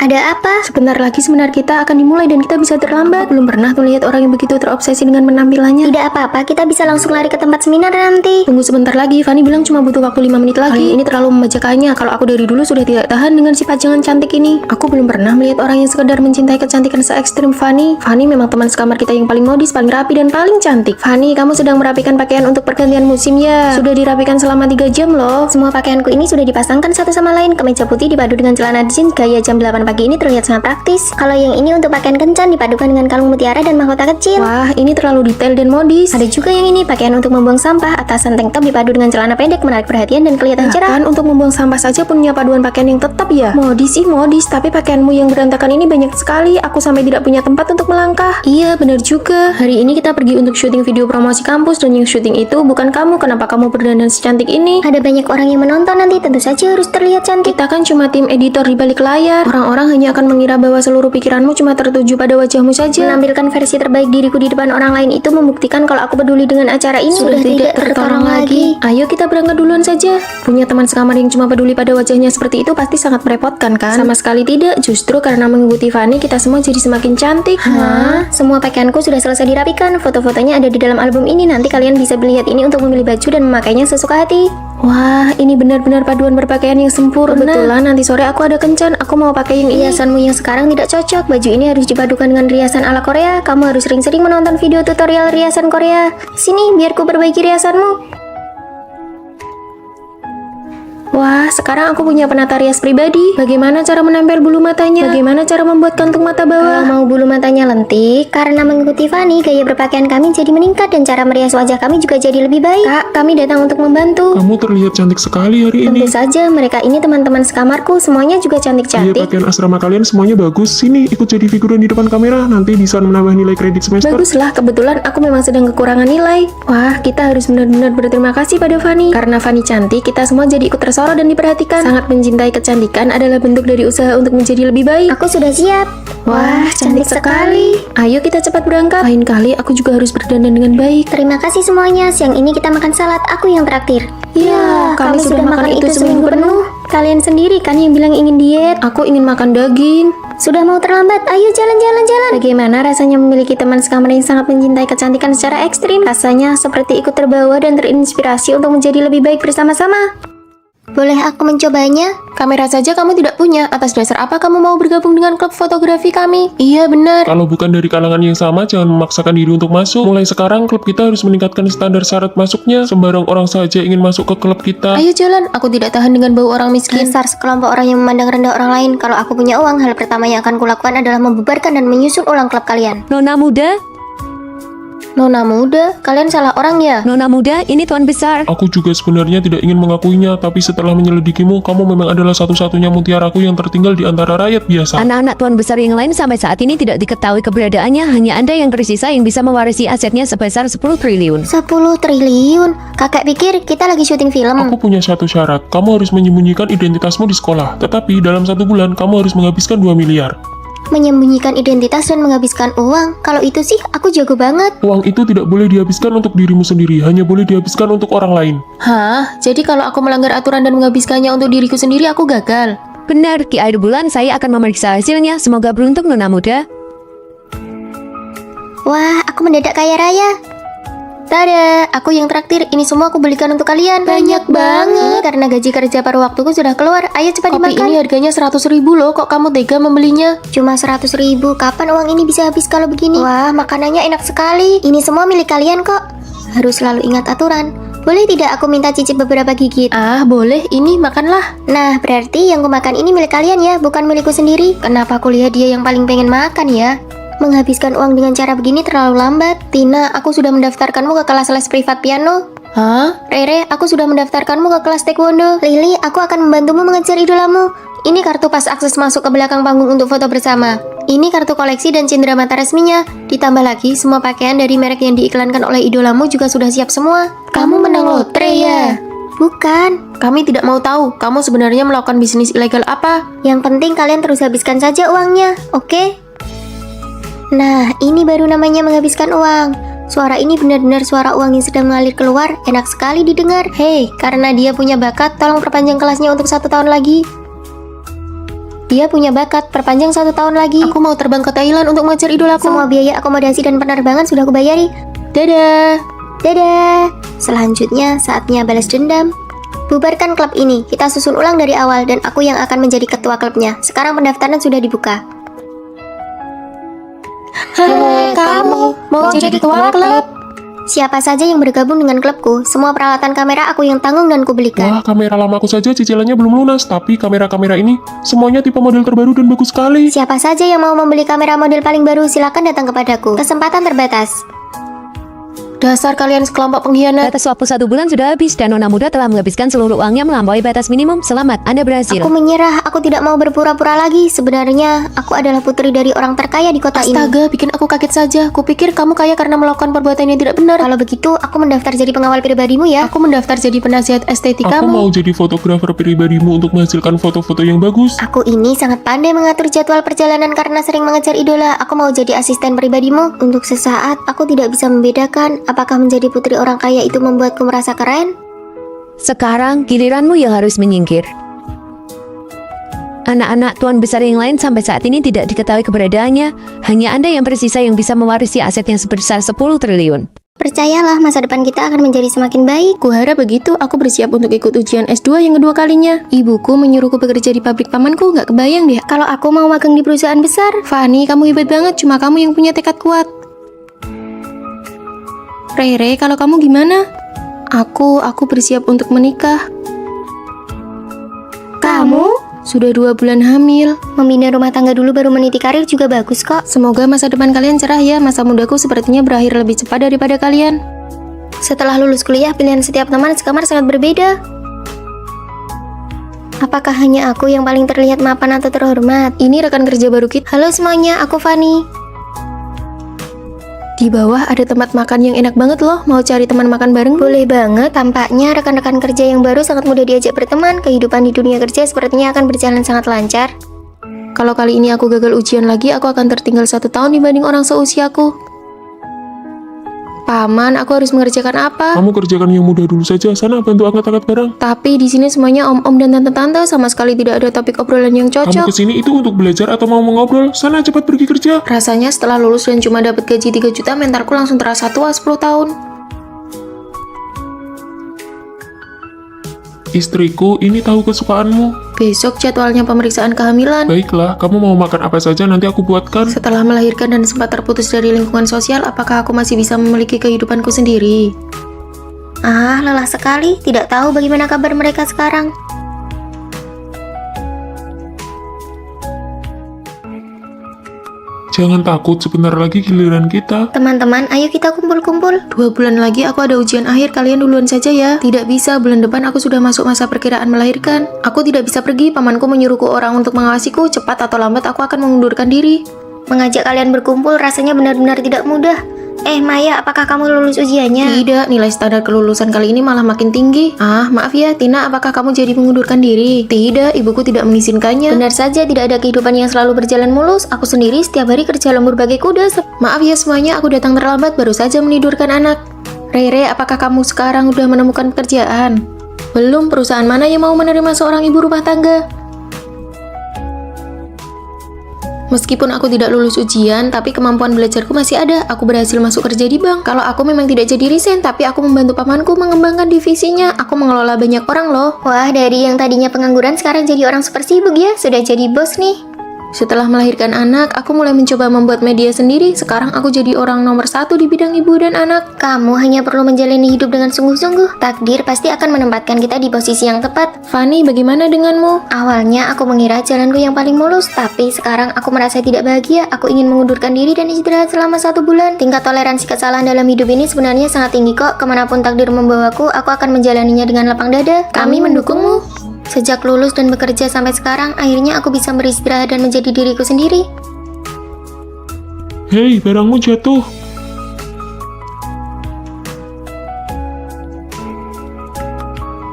Ada apa? sebentar lagi seminar kita akan dimulai dan kita bisa terlambat. Belum pernah tuh lihat orang yang begitu terobsesi dengan penampilannya. Tidak apa-apa, kita bisa langsung lari ke tempat seminar nanti. Tunggu sebentar lagi, Fanny bilang cuma butuh waktu 5 menit lagi. Kali ini terlalu membacakannya, kalau aku dari dulu sudah tidak tahan dengan si pajangan cantik ini. Aku belum pernah melihat orang yang sekedar mencintai kecantikan se-ekstrim Fanny. Fanny memang teman sekamar kita yang paling modis, paling rapi, dan paling cantik. Fanny, kamu sedang merapikan pakaian untuk pergantian musim ya? Sudah dirapikan selama 3 jam loh. Semua pakaianku ini sudah dipasangkan satu sama lain. Kemeja putih dipadu dengan celana jeans gaya jam 8 pagi ini terlihat sangat praktis. Kalau yang ini untuk pakaian kencan dipadukan dengan kalung mutiara dan mahkota kecil. Wah, ini terlalu detail dan modis. Ada juga yang ini pakaian untuk membuang sampah. Atasan tank top dipadu dengan celana pendek menarik perhatian dan kelihatan cerah. Kan untuk membuang sampah saja punya paduan pakaian yang tetap ya. Modis sih modis, tapi pakaianmu yang berantakan ini banyak sekali. Aku sampai tidak punya tempat untuk melangkah. Iya, benar juga. Hari ini kita pergi untuk syuting video promosi kampus dan yang syuting itu bukan kamu. Kenapa kamu berdandan secantik ini? Ada banyak orang yang menonton nanti, tentu saja harus terlihat cantik. Kita kan cuma tim editor di balik layar. Orang-orang hanya akan mengira bahwa seluruh pikiranmu cuma tertuju pada wajahmu saja. Menampilkan versi terbaik diriku di depan orang lain itu membuktikan kalau aku peduli dengan acara ini. Sudah tidak tertolong lagi. Ayo kita berangkat duluan saja. Punya teman sekamar yang cuma peduli pada wajahnya seperti itu pasti sangat merepotkan kan? Sama sekali tidak. Justru karena mengikuti Fanny kita semua jadi semakin cantik. Hah? Semua pakaianku sudah selesai dirapikan. Foto-fotonya ada di dalam album ini. Nanti kalian bisa melihat ini untuk memilih baju dan memakainya sesuka hati. Wah, ini benar-benar paduan berpakaian yang sempurna. Kebetulan nanti sore aku ada kencan. Aku mau pakai yang ini. Riasanmu yang sekarang tidak cocok. Baju ini harus dipadukan dengan riasan ala Korea. Kamu harus sering-sering menonton video tutorial riasan Korea. Sini, biar ku perbaiki riasanmu. Wah, sekarang aku punya penata rias pribadi. Bagaimana cara menempel bulu matanya? Bagaimana cara membuat kantung mata Kalau bawah? mau bulu matanya lentik, karena mengikuti Fanny, gaya berpakaian kami jadi meningkat dan cara merias wajah kami juga jadi lebih baik. Kak, kami datang untuk membantu. Kamu terlihat cantik sekali hari ini. Tentu saja, mereka ini teman-teman sekamarku, semuanya juga Iya, cantik-cantik. pakaian asrama kalian semuanya bagus. Sini, ikut jadi figuran di depan kamera. Nanti bisa menambah nilai kredit semester. Baguslah, kebetulan aku memang sedang kekurangan nilai. Wah, kita harus benar-benar berterima kasih pada Fanny. Karena Fanny cantik, kita semua jadi ikut tersorot dan diperhatikan. Sangat mencintai kecantikan adalah bentuk dari usaha untuk menjadi lebih baik. Aku sudah siap. Wah, cantik sekali. Ayo kita cepat berangkat. Lain kali aku juga harus berdandan dengan baik. Terima kasih semuanya. Siang ini kita makan salad. Aku yang traktir. Ya, kami sudah makan itu seminggu penuh. Kalian sendiri kan yang bilang ingin diet. Aku ingin makan daging. Sudah mau terlambat, ayo jalan-jalan. Bagaimana rasanya memiliki teman sekamar yang sangat mencintai kecantikan secara ekstrim? Rasanya seperti ikut terbawa dan terinspirasi untuk menjadi lebih baik bersama-sama. Boleh aku mencobanya? Kamera saja kamu tidak punya. Atas dasar apa kamu mau bergabung dengan klub fotografi kami? Iya benar. Kalau bukan dari kalangan yang sama, jangan memaksakan diri untuk masuk. Mulai sekarang, klub kita harus meningkatkan standar syarat masuknya. Sembarang orang saja ingin masuk ke klub kita. Ayo jalan, aku tidak tahan dengan bau orang miskin. Dasar sekelompok orang yang memandang rendah orang lain. Kalau aku punya uang, hal pertama yang akan kulakukan adalah membubarkan dan menyusun ulang klub kalian. Nona muda, Nona muda, kalian salah orang ya? Nona muda, ini tuan besar. Aku juga sebenarnya tidak ingin mengakuinya, tapi setelah menyelidikimu, kamu memang adalah satu-satunya mutiaraku yang tertinggal di antara rakyat biasa. Anak-anak tuan besar yang lain sampai saat ini tidak diketahui keberadaannya. Hanya Anda yang tersisa yang bisa mewarisi asetnya sebesar 10 triliun. 10 triliun? Kakak pikir kita lagi syuting film. Aku punya satu syarat, kamu harus menyembunyikan identitasmu di sekolah. Tetapi dalam 1 bulan, kamu harus menghabiskan 2 miliar. Menyembunyikan identitas dan menghabiskan uang. Kalau itu sih, aku jago banget. Uang itu tidak boleh dihabiskan untuk dirimu sendiri, hanya boleh dihabiskan untuk orang lain. Hah? Jadi kalau aku melanggar aturan dan menghabiskannya untuk diriku sendiri, aku gagal? Benar, di akhir bulan saya akan memeriksa hasilnya. Semoga beruntung Nona muda. Wah, aku mendadak kaya raya. Tada, aku yang traktir. Ini semua aku belikan untuk kalian. Banyak banget. Karena gaji kerja paruh waktuku sudah keluar. Ayo cepat Kopi dimakan. ini harganya 100.000 loh, kok kamu tega membelinya? Cuma 100.000. Kapan uang ini bisa habis kalau begini? Wah, makanannya enak sekali. Ini semua milik kalian kok. Harus selalu ingat aturan. Boleh tidak aku minta cicip beberapa gigit? Ah, boleh, ini makanlah. Nah, berarti yang kumakan ini milik kalian ya, bukan milikku sendiri. Kenapa aku lihat dia yang paling pengen makan ya? Menghabiskan uang dengan cara begini terlalu lambat. Tina, aku sudah mendaftarkanmu ke kelas les privat piano. Hah? Rere, aku sudah mendaftarkanmu ke kelas taekwondo. Lily, aku akan membantumu mengejar idolamu. Ini kartu pas akses masuk ke belakang panggung untuk foto bersama. Ini kartu koleksi dan cindera mata resminya. Ditambah lagi, semua pakaian dari merek yang diiklankan oleh idolamu juga sudah siap semua. Kamu menang lotre ya? Bukan. Kami tidak mau tahu, kamu sebenarnya melakukan bisnis ilegal apa? Yang penting kalian terus habiskan saja uangnya, oke? Nah, ini baru namanya menghabiskan uang. Suara ini benar-benar suara uang yang sedang mengalir keluar. Enak sekali didengar. Hei, karena dia punya bakat, tolong perpanjang kelasnya untuk 1 tahun lagi. Dia punya bakat, perpanjang 1 tahun lagi. Aku mau terbang ke Thailand untuk mengejar idolaku. Semua biaya akomodasi dan penerbangan sudah aku bayari. Dadah. Dadah. Selanjutnya, saatnya balas dendam. Bubarkan klub ini, kita susun ulang dari awal dan aku yang akan menjadi ketua klubnya. Sekarang pendaftaran sudah dibuka. Kamu mau jadi ketua klub? Siapa saja yang bergabung dengan klubku, semua peralatan kamera aku yang tanggung dan kubelikan. Wah, kamera lamaku saja cicilannya belum lunas, tapi kamera-kamera ini semuanya tipe model terbaru dan bagus sekali. Siapa saja yang mau membeli kamera model paling baru, silakan datang kepadaku. Kesempatan terbatas. Dasar kalian sekelompok pengkhianat. Batas waktu 1 bulan sudah habis dan Nona muda telah menghabiskan seluruh uangnya melampaui batas minimum. Selamat, Anda berhasil. Aku menyerah, aku tidak mau berpura-pura lagi. Sebenarnya, aku adalah putri dari orang terkaya di kota ini. Astaga, bikin aku kaget saja. Kupikir kamu kaya karena melakukan perbuatan yang tidak benar. Kalau begitu, aku mendaftar jadi pengawal pribadimu ya. Aku mendaftar jadi penasihat Aku estetika mau jadi fotografer pribadimu untuk menghasilkan foto-foto yang bagus. Aku ini sangat pandai mengatur jadwal perjalanan karena sering mengejar idola. Aku mau jadi asisten pribadimu. Untuk sesaat, aku tidak bisa membedakan apakah menjadi putri orang kaya itu membuatku merasa keren. Sekarang giliranmu yang harus menyingkir. Anak-anak tuan besar yang lain sampai saat ini tidak diketahui keberadaannya. Hanya Anda yang tersisa yang bisa mewarisi aset yang sebesar 10 triliun. Percayalah, masa depan kita akan menjadi semakin baik. Kuharap begitu, aku bersiap untuk ikut ujian S2 yang kedua kalinya. Ibuku menyuruhku bekerja di pabrik pamanku, nggak kebayang deh. Kalau aku mau magang di perusahaan besar. Fanny, kamu hebat banget, cuma kamu yang punya tekad kuat. Rere, kalau kamu gimana? Aku bersiap untuk menikah. Kamu? Sudah 2 bulan hamil. Membina rumah tangga dulu baru meniti karir juga bagus kok. Semoga masa depan kalian cerah ya. Masa mudaku sepertinya berakhir lebih cepat daripada kalian. Setelah lulus kuliah, pilihan setiap teman sekamar sangat berbeda. Apakah hanya aku yang paling terlihat mapan atau terhormat? Ini rekan kerja baru kita. Halo semuanya, aku Fanny. Di bawah ada tempat makan yang enak banget loh. Mau cari teman makan bareng? Boleh banget, tampaknya rekan-rekan kerja yang baru sangat mudah diajak berteman. Kehidupan di dunia kerja sepertinya akan berjalan sangat lancar. Kalau kali ini aku gagal ujian lagi, aku akan tertinggal 1 tahun dibanding orang seusiaku. Paman, aku harus mengerjakan apa? Kamu kerjakan yang mudah dulu saja, sana bantu angkat-angkat barang. Tapi di sini semuanya om-om dan tante-tante, sama sekali tidak ada topik obrolan yang Kamu cocok. kesini itu untuk belajar atau mau mengobrol? Sana cepat pergi kerja. Rasanya setelah lulus dan cuma dapat gaji 3 juta, mentalku langsung terasa tua 10 tahun. Istriku, ini tahu kesukaanmu. Besok jadwalnya pemeriksaan kehamilan. Baiklah, kamu mau makan apa saja nanti aku buatkan. Setelah melahirkan dan sempat terputus dari lingkungan sosial, apakah aku masih bisa memiliki kehidupanku sendiri? Ah, lelah sekali. Tidak tahu bagaimana kabar mereka sekarang. Jangan takut, sebentar lagi giliran kita. Teman-teman, ayo kita kumpul-kumpul. 2 bulan lagi aku ada ujian akhir, kalian duluan saja ya. Tidak bisa, bulan depan aku sudah masuk masa perkiraan melahirkan. Aku tidak bisa pergi, pamanku menyuruhku orang untuk mengawasiku. Cepat atau lambat aku akan mengundurkan diri. Mengajak kalian berkumpul rasanya benar-benar tidak mudah. Maya, apakah kamu lulus ujiannya? Tidak, nilai standar kelulusan kali ini malah makin tinggi. Ah, maaf ya, Tina, apakah kamu jadi mengundurkan diri? Tidak, ibuku tidak mengizinkannya. Benar saja, tidak ada kehidupan yang selalu berjalan mulus. Aku sendiri setiap hari kerja lembur bagai kuda. Maaf ya semuanya, aku datang terlambat, baru saja menidurkan anak. Rere, apakah kamu sekarang udah menemukan pekerjaan? Belum, perusahaan mana yang mau menerima seorang ibu rumah tangga? Meskipun aku tidak lulus ujian, tapi kemampuan belajarku masih ada. Aku berhasil masuk kerja di bank. Kalau aku memang tidak jadi resign, tapi aku membantu pamanku mengembangkan divisinya. Aku mengelola banyak orang loh. Wah, dari yang tadinya pengangguran sekarang jadi orang super sibuk ya. Sudah jadi bos nih. Setelah melahirkan anak, aku mulai mencoba membuat media sendiri. Sekarang aku jadi orang nomor 1 di bidang ibu dan anak. Kamu hanya perlu menjalani hidup dengan sungguh-sungguh. Takdir pasti akan menempatkan kita di posisi yang tepat. Fanny, bagaimana denganmu? Awalnya aku mengira jalanku yang paling mulus, tapi sekarang aku merasa tidak bahagia. Aku ingin mengundurkan diri dan istirahat selama 1 bulan. Tingkat toleransi kesalahan dalam hidup ini sebenarnya sangat tinggi kok. Kemanapun takdir membawaku, aku akan menjalaninya dengan lapang dada. Kami mendukungmu. Sejak lulus dan bekerja sampai sekarang, akhirnya aku bisa beristirahat dan menjadi diriku sendiri. Hei, barangmu jatuh.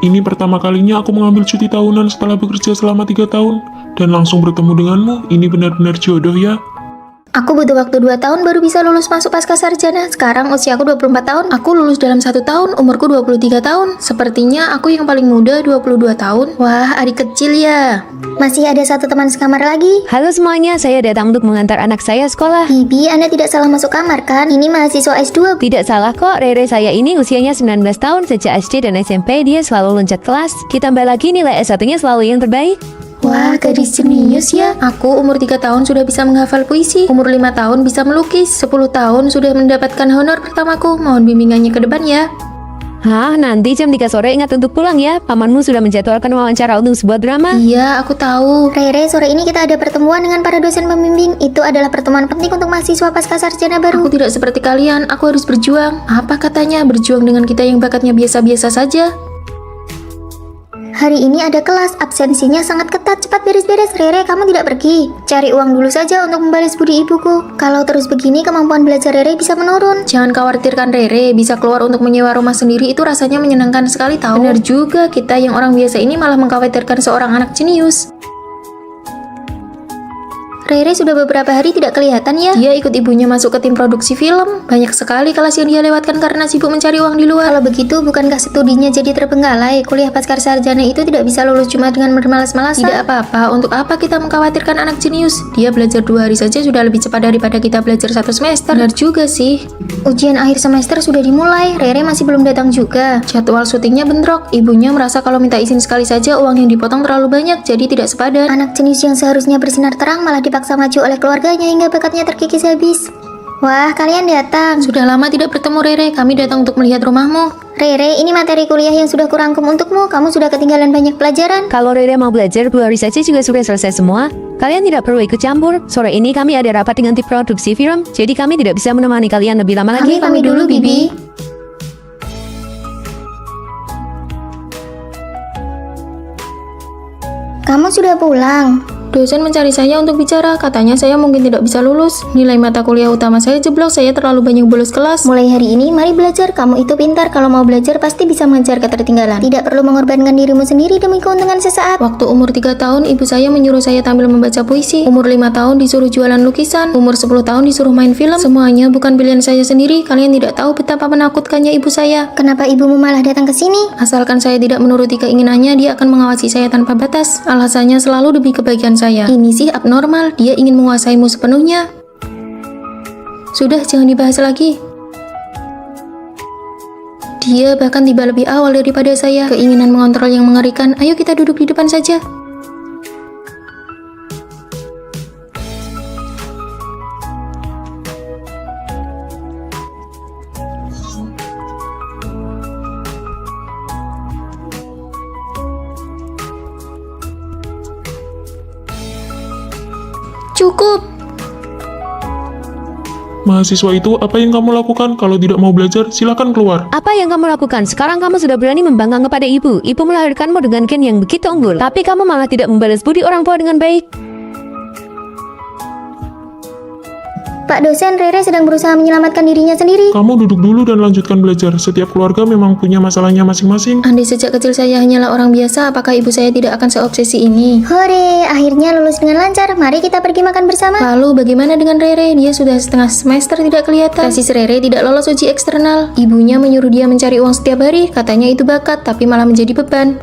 Ini pertama kalinya aku mengambil cuti tahunan setelah bekerja selama 3 tahun. Dan langsung bertemu denganmu, ini benar-benar jodoh ya. Aku butuh waktu 2 tahun baru bisa lulus masuk pasca sarjana. Sekarang usiaku 24 tahun. Aku lulus dalam 1 tahun, umurku 23 tahun. Sepertinya aku yang paling muda, 22 tahun. Wah, adik kecil ya. Masih ada 1 teman sekamar lagi. Halo semuanya, saya datang untuk mengantar anak saya sekolah. Bibi, Anda tidak salah masuk kamar kan? Ini mahasiswa S2. Tidak salah kok, Rere saya ini usianya 19 tahun. Sejak SD dan SMP dia selalu loncat kelas. Ditambah lagi nilai S1-nya selalu yang terbaik. Wah, gadis jenius ya. Aku umur 3 tahun sudah bisa menghafal puisi. Umur 5 tahun bisa melukis. 10 tahun sudah mendapatkan honor pertamaku. Mohon bimbingannya ke depan ya. Hah, nanti jam 3 sore ingat untuk pulang ya. Pamanmu sudah menjadwalkan wawancara untuk sebuah drama. Iya, aku tahu. Rere, sore ini kita ada pertemuan dengan para dosen pembimbing. Itu adalah pertemuan penting untuk mahasiswa pasca sarjana baru. Aku tidak seperti kalian, aku harus berjuang. Apa katanya, berjuang dengan kita yang bakatnya biasa-biasa saja? Hari ini ada kelas, absensinya sangat ketat. Cepat beres-beres, Rere, kamu tidak pergi. Cari uang dulu saja untuk membalas budi ibuku. Kalau terus begini, kemampuan belajar Rere bisa menurun. Jangan khawatirkan Rere, bisa keluar untuk menyewa rumah sendiri itu rasanya menyenangkan sekali tahu. Benar juga, kita yang orang biasa ini malah mengkhawatirkan seorang anak jenius. Rere sudah beberapa hari tidak kelihatan ya. Dia ikut ibunya masuk ke tim produksi film. Banyak sekali kelas yang dia lewatkan karena sibuk mencari uang di luar. Kalau begitu, bukankah studinya jadi terbengkalai? Kuliah pasca sarjana itu tidak bisa lulus cuma dengan bermalas-malasan. Tidak apa-apa, untuk apa kita mengkhawatirkan anak jenius? Dia belajar 2 hari saja sudah lebih cepat daripada kita belajar 1 semester. Benar juga sih. Ujian akhir semester sudah dimulai, Rere masih belum datang juga. Jadwal syutingnya bentrok. Ibunya merasa kalau minta izin sekali saja uang yang dipotong terlalu banyak, jadi tidak sepadan. Anak jenius yang seharusnya bersinar terang malah dipaksa maju oleh keluarganya hingga bakatnya terkikis habis. Wah, kalian datang. Sudah lama tidak bertemu Rere, kami datang untuk melihat rumahmu. Rere, ini materi kuliah yang sudah kurangkum untukmu. Kamu sudah ketinggalan banyak pelajaran. Kalau Rere mau belajar 2 hari saja juga sudah selesai semua. Kalian tidak perlu ikut campur. Sore ini kami ada rapat dengan tim produksi film, jadi kami tidak bisa menemani kalian lebih lama lagi. Kami pamit dulu, Bibi. Kamu sudah pulang. Dosen mencari saya untuk bicara, katanya saya mungkin tidak bisa lulus. Nilai mata kuliah utama saya jeblok, saya terlalu banyak bolos kelas. Mulai hari ini, mari belajar. Kamu itu pintar. Kalau mau belajar, pasti bisa mengejar ketertinggalan. Tidak perlu mengorbankan dirimu sendiri demi keuntungan sesaat. Waktu umur 3 tahun, ibu saya menyuruh saya tampil membaca puisi. Umur 5 tahun disuruh jualan lukisan. Umur 10 tahun disuruh main film. Semuanya bukan pilihan saya sendiri. Kalian tidak tahu betapa menakutkannya ibu saya. Kenapa ibumu malah datang ke sini? Asalkan saya tidak menuruti keinginannya, dia akan mengawasi saya tanpa batas. Alasannya selalu demi kebaikan saya. Ini sih abnormal, dia ingin menguasaimu sepenuhnya. Sudah, jangan dibahas lagi. Dia bahkan tiba lebih awal daripada saya. Keinginan mengontrol yang mengerikan. Ayo kita duduk di depan saja. Cukup. Mahasiswa itu, apa yang kamu lakukan? Kalau tidak mau belajar, silakan keluar. Apa yang kamu lakukan? Sekarang kamu sudah berani membangkang kepada ibu. Ibu melahirkanmu dengan gen yang begitu unggul. Tapi kamu malah tidak membalas budi orang tua dengan baik. Pak dosen, Rere sedang berusaha menyelamatkan dirinya sendiri. Kamu duduk dulu dan lanjutkan belajar. Setiap keluarga memang punya masalahnya masing-masing. Andai sejak kecil saya hanyalah orang biasa, apakah ibu saya tidak akan seobsesi ini? Hore, akhirnya lulus dengan lancar. Mari kita pergi makan bersama. Lalu bagaimana dengan Rere? Dia sudah setengah semester tidak kelihatan. Kasis Rere tidak lolos uji eksternal. Ibunya menyuruh dia mencari uang setiap hari. Katanya itu bakat, tapi malah menjadi beban.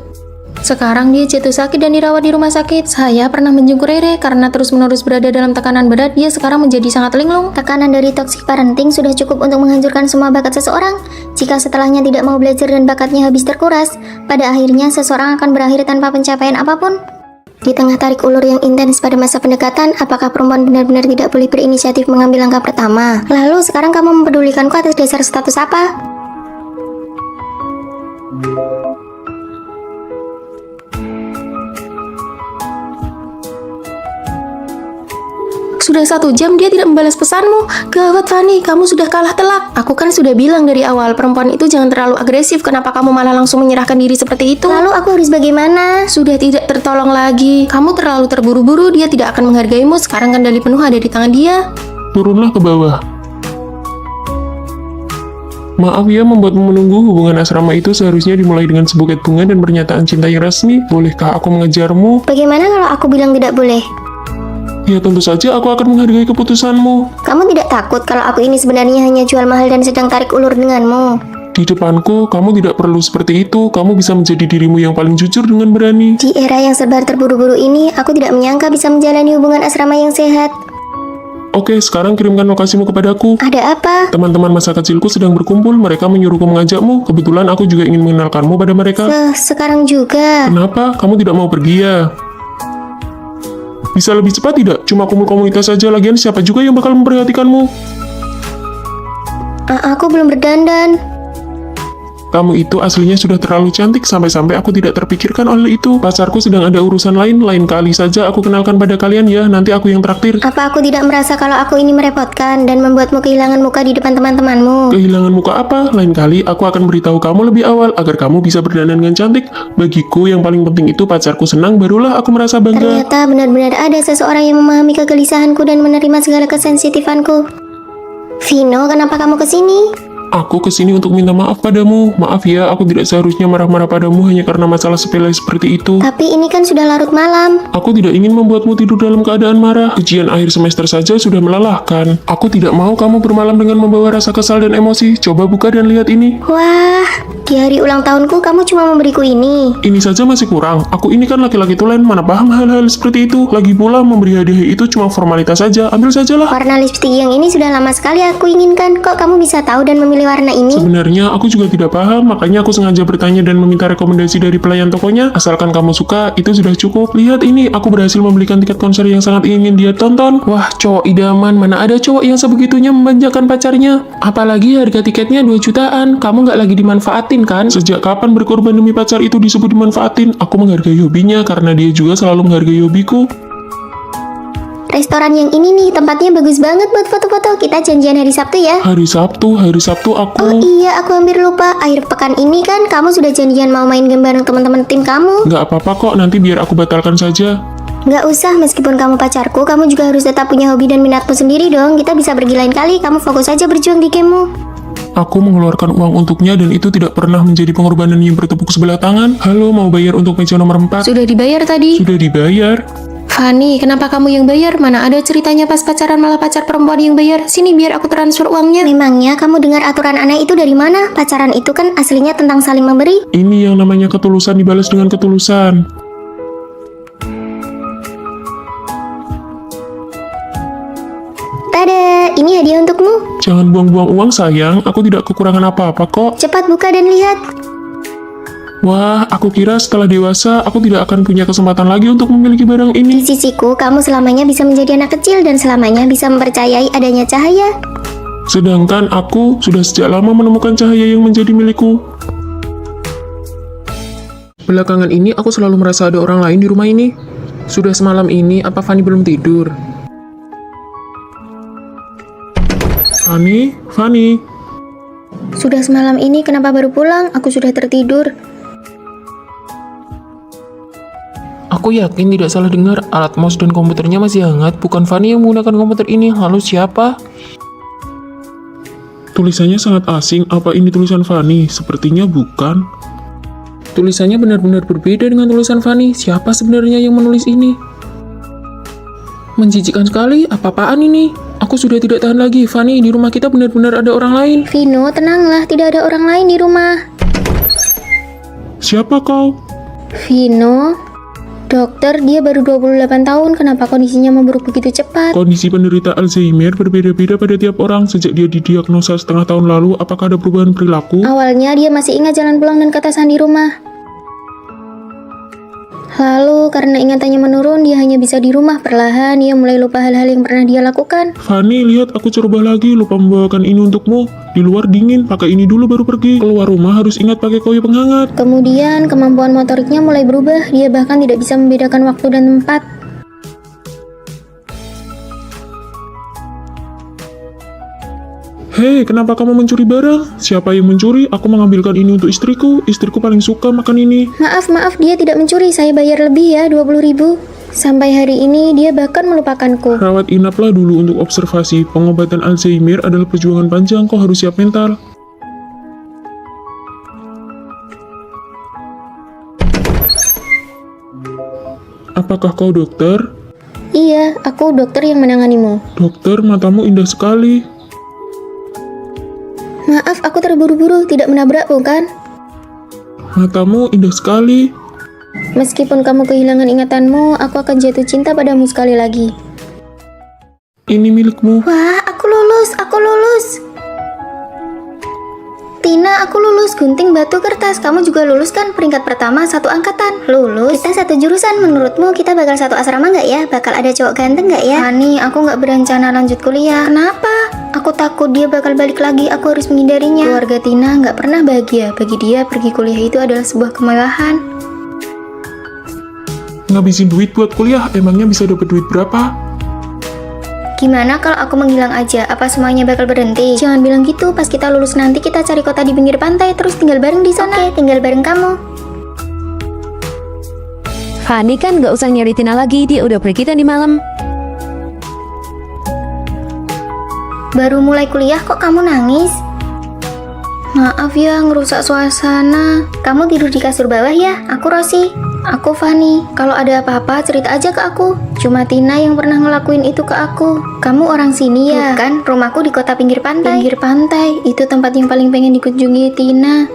Sekarang dia jatuh sakit dan dirawat di rumah sakit. Saya pernah menjenguk Rere karena terus-menerus berada dalam tekanan berat. Dia sekarang menjadi sangat linglung. Tekanan dari toxic parenting sudah cukup untuk menghancurkan semua bakat seseorang. Jika setelahnya tidak mau belajar dan bakatnya habis terkuras, pada akhirnya seseorang akan berakhir tanpa pencapaian apapun. Di tengah tarik ulur yang intens pada masa pendekatan, apakah perempuan benar-benar tidak boleh berinisiatif mengambil langkah pertama? Lalu sekarang kamu mempedulikanku atas dasar status apa? Sudah 1 jam dia tidak membalas pesanmu. Gawat Fanny, kamu sudah kalah telak. Aku kan sudah bilang dari awal, perempuan itu jangan terlalu agresif. Kenapa kamu malah langsung menyerahkan diri seperti itu? Lalu aku harus bagaimana? Sudah tidak tertolong lagi. Kamu terlalu terburu-buru, dia tidak akan menghargaimu. Sekarang kendali penuh ada di tangan dia. Turunlah ke bawah. Maaf ya membuatmu menunggu. Hubungan asrama itu seharusnya dimulai dengan sebuket bunga dan pernyataan cinta yang resmi. Bolehkah aku mengejarmu? Bagaimana kalau aku bilang tidak boleh? Ya tentu saja aku akan menghargai keputusanmu. Kamu tidak takut kalau aku ini sebenarnya hanya jual mahal dan sedang tarik ulur denganmu? Di depanku, kamu tidak perlu seperti itu. Kamu bisa menjadi dirimu yang paling jujur dengan berani. Di era yang serba terburu-buru ini, aku tidak menyangka bisa menjalani hubungan asrama yang sehat. Oke, sekarang kirimkan lokasimu kepadaku. Ada apa? Teman-teman masa kecilku sedang berkumpul. Mereka menyuruhku mengajakmu. Kebetulan aku juga ingin mengenalkanmu pada mereka. Sekarang juga. Kenapa? Kamu tidak mau pergi ya? Bisa lebih cepat tidak? Cuma kumpul komunitas saja, lagian siapa juga yang bakal memperhatikanmu? Aku belum berdandan. Kamu itu aslinya sudah terlalu cantik, sampai-sampai aku tidak terpikirkan oleh itu. Pacarku sedang ada urusan lain kali saja aku kenalkan pada kalian ya, nanti aku yang traktir. Apa aku tidak merasa kalau aku ini merepotkan dan membuatmu kehilangan muka di depan teman-temanmu? Kehilangan muka apa? Lain kali aku akan beritahu kamu lebih awal, agar kamu bisa berdandan dengan cantik. Bagiku yang paling penting itu pacarku senang, barulah aku merasa bangga. Ternyata benar-benar ada seseorang yang memahami kegelisahanku dan menerima segala kesensitifanku. Vino, kenapa kamu kesini? Aku kesini untuk minta maaf padamu. Maaf ya, aku tidak seharusnya marah-marah padamu hanya karena masalah sepele seperti itu. Tapi ini kan sudah larut malam. Aku tidak ingin membuatmu tidur dalam keadaan marah. Ujian akhir semester saja sudah melelahkan. Aku tidak mau kamu bermalam dengan membawa rasa kesal dan emosi. Coba buka dan lihat ini. Wah, di hari ulang tahunku kamu cuma memberiku ini. Ini saja masih kurang. Aku ini kan laki-laki tulen, mana paham hal-hal seperti itu. Lagi pula memberi hadiah itu cuma formalitas saja. Ambil sajalah. Warna lipstik yang ini sudah lama sekali aku inginkan. Kok kamu bisa tahu dan memilih warna ini? Sebenarnya aku juga tidak paham, makanya aku sengaja bertanya dan meminta rekomendasi dari pelayan tokonya. Asalkan kamu suka, itu sudah cukup. Lihat ini, aku berhasil membelikan tiket konser yang sangat ingin dia tonton. Wah, cowok idaman, mana ada cowok yang sebegitunya memanjakan pacarnya. Apalagi harga tiketnya 2 jutaan. Kamu nggak lagi dimanfaatin kan? Sejak kapan berkorban demi pacar itu disebut dimanfaatin? Aku menghargai hobinya karena dia juga selalu menghargai hobiku. Restoran yang ini nih, tempatnya bagus banget buat foto-foto. Kita janjian hari Sabtu ya. Hari Sabtu aku... Oh iya, aku hampir lupa. Akhir pekan ini kan kamu sudah janjian mau main game bareng teman-teman tim kamu. Nggak apa-apa kok, nanti biar aku batalkan saja. Nggak usah, meskipun kamu pacarku, kamu juga harus tetap punya hobi dan minatmu sendiri dong. Kita bisa pergi lain kali, kamu fokus aja berjuang di gamemu. Aku mengeluarkan uang untuknya dan itu tidak pernah menjadi pengorbanan yang bertepuk sebelah tangan. Halo, mau bayar untuk meja nomor 4? Sudah dibayar tadi. Sudah dibayar. Fanny, kenapa kamu yang bayar? Mana ada ceritanya pas pacaran malah pacar perempuan yang bayar? Sini biar aku transfer uangnya. Memangnya kamu dengar aturan aneh itu dari mana? Pacaran itu kan aslinya tentang saling memberi. Ini yang namanya ketulusan dibalas dengan ketulusan. Tada, Lihat, ini hadiah untukmu. Jangan buang-buang uang sayang, aku tidak kekurangan apa-apa kok. Cepat buka dan lihat. Wah, aku kira setelah dewasa aku tidak akan punya kesempatan lagi untuk memiliki barang Di ini. sisiku, kamu selamanya bisa menjadi anak kecil dan selamanya bisa mempercayai adanya cahaya. Sedangkan aku sudah sejak lama menemukan cahaya yang menjadi milikku. Belakangan ini aku selalu merasa ada orang lain di rumah ini. Sudah semalam ini, apa Fanny belum tidur? Fanny, Sudah semalam ini kenapa baru pulang? Aku sudah tertidur. Aku yakin tidak salah dengar, alat mouse dan komputernya masih hangat. Bukan Fanny yang menggunakan komputer ini. Lalu siapa? tulisannya sangat asing. Apa ini tulisan Fanny? Sepertinya bukan. Tulisannya benar-benar berbeda dengan tulisan Fanny. Siapa sebenarnya yang menulis ini? Menjijikkan sekali, apa-apaan ini? Aku sudah tidak tahan lagi. Fanny, di rumah kita benar-benar ada orang lain. Vino, tenanglah, tidak ada orang lain di rumah. Siapa kau? Vino, dokter, dia baru 28 tahun, kenapa kondisinya memburuk begitu cepat? Kondisi penderita Alzheimer berbeda-beda pada tiap orang. Sejak dia didiagnosa setengah tahun lalu, apakah ada perubahan perilaku? Awalnya dia masih ingat jalan pulang dan ketasan di rumah. Lalu karena ingatannya menurun, dia hanya bisa di rumah. Perlahan dia mulai lupa hal-hal yang pernah dia lakukan. Fanny, lihat aku coba lagi. Lupa membawakan ini untukmu. Di luar dingin, pakai ini dulu baru pergi. Keluar rumah harus ingat pakai koyo penghangat. Kemudian kemampuan motoriknya mulai berubah. Dia bahkan tidak bisa membedakan waktu dan tempat. Hei, kenapa kamu mencuri barang? Siapa yang mencuri? Aku mengambilkan ini untuk istriku. Istriku paling suka makan ini. Maaf, dia tidak mencuri. Saya bayar lebih ya, 20.000. Sampai hari ini dia bahkan melupakanku. Rawat inaplah dulu untuk observasi. Pengobatan Alzheimer adalah perjuangan panjang. Kau harus siap mental. Apakah kau dokter? Iya, aku dokter yang menanganimu. Dokter, matamu indah sekali. Maaf, aku terburu-buru, tidak menabrakmu kan? Matamu indah sekali. Meskipun kamu kehilangan ingatanmu, aku akan jatuh cinta padamu sekali lagi. Ini milikmu. Wah, aku lulus. Tina, aku lulus gunting batu kertas. Kamu juga lulus kan? Peringkat pertama satu angkatan. Lulus? Kita satu jurusan. Menurutmu kita bakal satu asrama nggak ya? Bakal ada cowok ganteng nggak ya? Hani, aku nggak berencana lanjut kuliah. Kenapa? Aku takut dia bakal balik lagi. Aku harus menghindarinya. Keluarga Tina nggak pernah bahagia. Bagi dia, pergi kuliah itu adalah sebuah kemewahan. Ngabisin duit buat kuliah, emangnya bisa dapat duit berapa? Gimana kalau aku menghilang aja? Apa semuanya bakal berhenti? Jangan bilang gitu. Pas kita lulus nanti kita cari kota di pinggir pantai terus tinggal bareng di sana. Oke, tinggal bareng kamu. Fanny kan gak usah nyari Tina lagi, dia udah pergi tadi malam. Baru mulai kuliah kok kamu nangis? Maaf ya, ngerusak suasana. Kamu tidur di kasur bawah ya? Aku Rosi. Aku Fanny. Kalau ada apa-apa cerita aja ke aku. Cuma Tina yang pernah ngelakuin itu ke aku. Kamu orang sini ya? Bukan, rumahku di kota pinggir pantai. Pinggir pantai, itu tempat yang paling pengen dikunjungi Tina.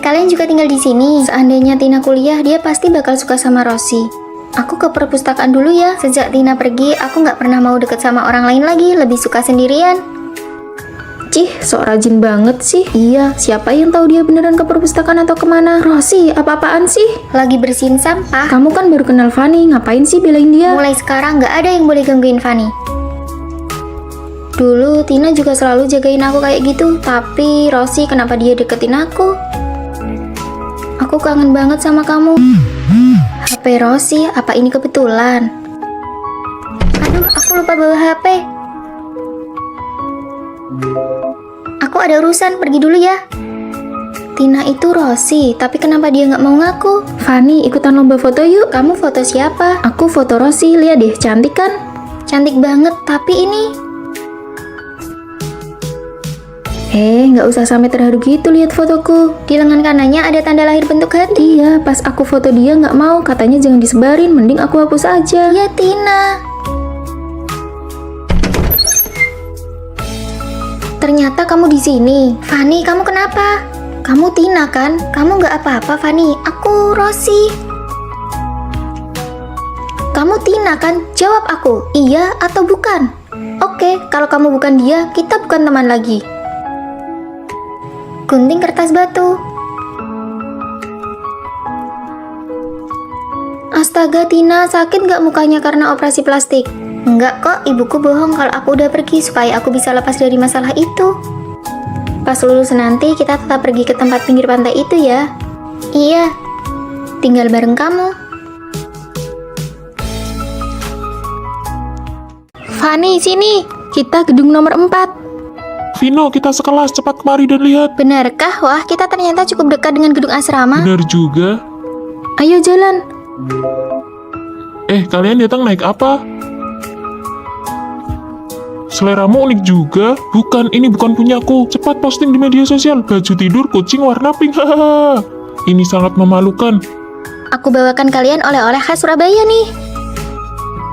Kalian juga tinggal di sini. Seandainya Tina kuliah, dia pasti bakal suka sama Rosi. Aku ke perpustakaan dulu ya. Sejak Tina pergi, aku nggak pernah mau deket sama orang lain lagi. Lebih suka sendirian. Cih, sok rajin banget sih. Iya, siapa yang tahu dia beneran ke perpustakaan atau kemana? Rosi, apa-apaan sih? Lagi bersihin sampah. Kamu kan baru kenal Fanny, ngapain sih belain dia? Mulai sekarang nggak ada yang boleh gangguin Fanny. Dulu Tina juga selalu jagain aku kayak gitu. Tapi Rosi, kenapa dia deketin aku? Aku kangen banget sama kamu. HP Rosi, apa ini kebetulan? Aduh, aku lupa bawa HP. Aku ada urusan, pergi dulu ya. Tina itu Rosi, tapi kenapa dia nggak mau ngaku? Fanny, ikutan lomba foto yuk. Kamu foto siapa? Aku foto Rosi, lihat deh, cantik kan? Cantik banget, tapi ini... Nggak usah sampai terharu gitu lihat fotoku. Di lengan kanannya ada tanda lahir bentuk hati. Iya, pas aku foto dia nggak mau, katanya jangan disebarin, mending aku hapus aja. Ya Tina. Ternyata kamu di sini. Fanny, kamu kenapa? Kamu Tina kan? Kamu nggak apa-apa, Fanny. Aku Rosi. Kamu Tina kan? Jawab aku, iya atau bukan? Oke, kalau kamu bukan dia, kita bukan teman lagi. Gunting kertas batu. Astaga Tina, sakit nggak mukanya karena operasi plastik? Enggak kok, ibuku bohong kalau aku udah pergi supaya aku bisa lepas dari masalah itu. Pas lulus nanti kita tetap pergi ke tempat pinggir pantai itu ya. Iya, tinggal bareng kamu. Fanny, sini. Kita gedung nomor 4. Vino, kita sekelas, cepat kemari dan lihat. Benarkah? Wah, kita ternyata cukup dekat dengan gedung asrama. Benar juga. Ayo jalan. Kalian datang naik apa? Seleramu unik juga. Bukan, ini bukan punyaku. Cepat posting di media sosial. Baju tidur kucing warna pink. Hahaha. Ini sangat memalukan. Aku bawakan kalian oleh-oleh khas Surabaya nih.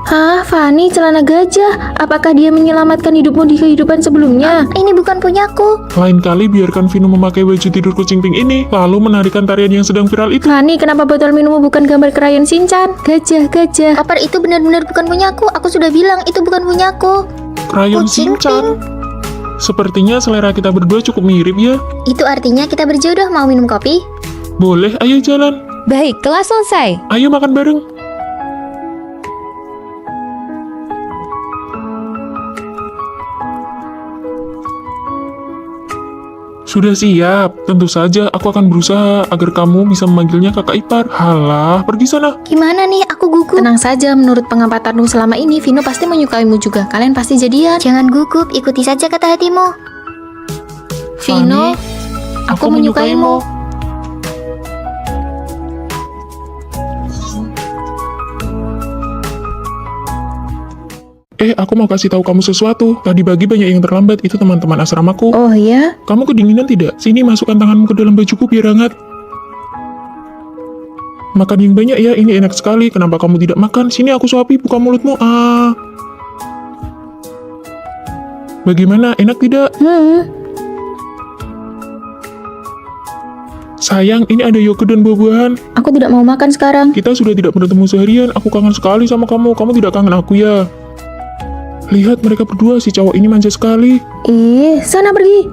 Hah, Fanny, celana gajah. Apakah dia menyelamatkan hidupmu di kehidupan sebelumnya? Ini bukan punyaku. Lain kali biarkan Vino memakai baju tidur kucing pink ini, lalu menarikan tarian yang sedang viral itu. Fanny, kenapa botol minummu bukan gambar krayon Shinchan? Gajah, gajah. Koper itu benar-benar bukan punyaku. Aku sudah bilang itu bukan punyaku. Krayon Kucing Shinchan. Sepertinya selera kita berdua cukup mirip ya. Itu artinya kita berjodoh. Mau minum kopi? Boleh, ayo jalan. Baik, kelas selesai. Ayo makan bareng. Sudah siap, tentu saja aku akan berusaha agar kamu bisa memanggilnya kakak ipar. Halah, pergi sana. Gimana nih? Aku gugup. Tenang saja, menurut pengampatanmu selama ini, Vino pasti menyukaimu juga. Kalian pasti jadian. Jangan gugup, ikuti saja kata hatimu. Vino, aku menyukaimu. Aku mau kasih tahu kamu sesuatu. Tadi pagi banyak yang terlambat, itu teman-teman asramaku. Oh ya? Kamu kedinginan tidak? Sini masukkan tanganmu ke dalam bajuku biar hangat. Makan yang banyak ya, ini enak sekali. Kenapa kamu tidak makan? Sini aku suapi, buka mulutmu. Bagaimana? Enak tidak? Sayang, ini ada yogurt dan buah-buahan. Aku tidak mau makan sekarang. Kita sudah tidak bertemu seharian. Aku kangen sekali sama kamu. Kamu tidak kangen aku ya? Lihat mereka berdua, si cowok ini manja sekali. Sana pergi.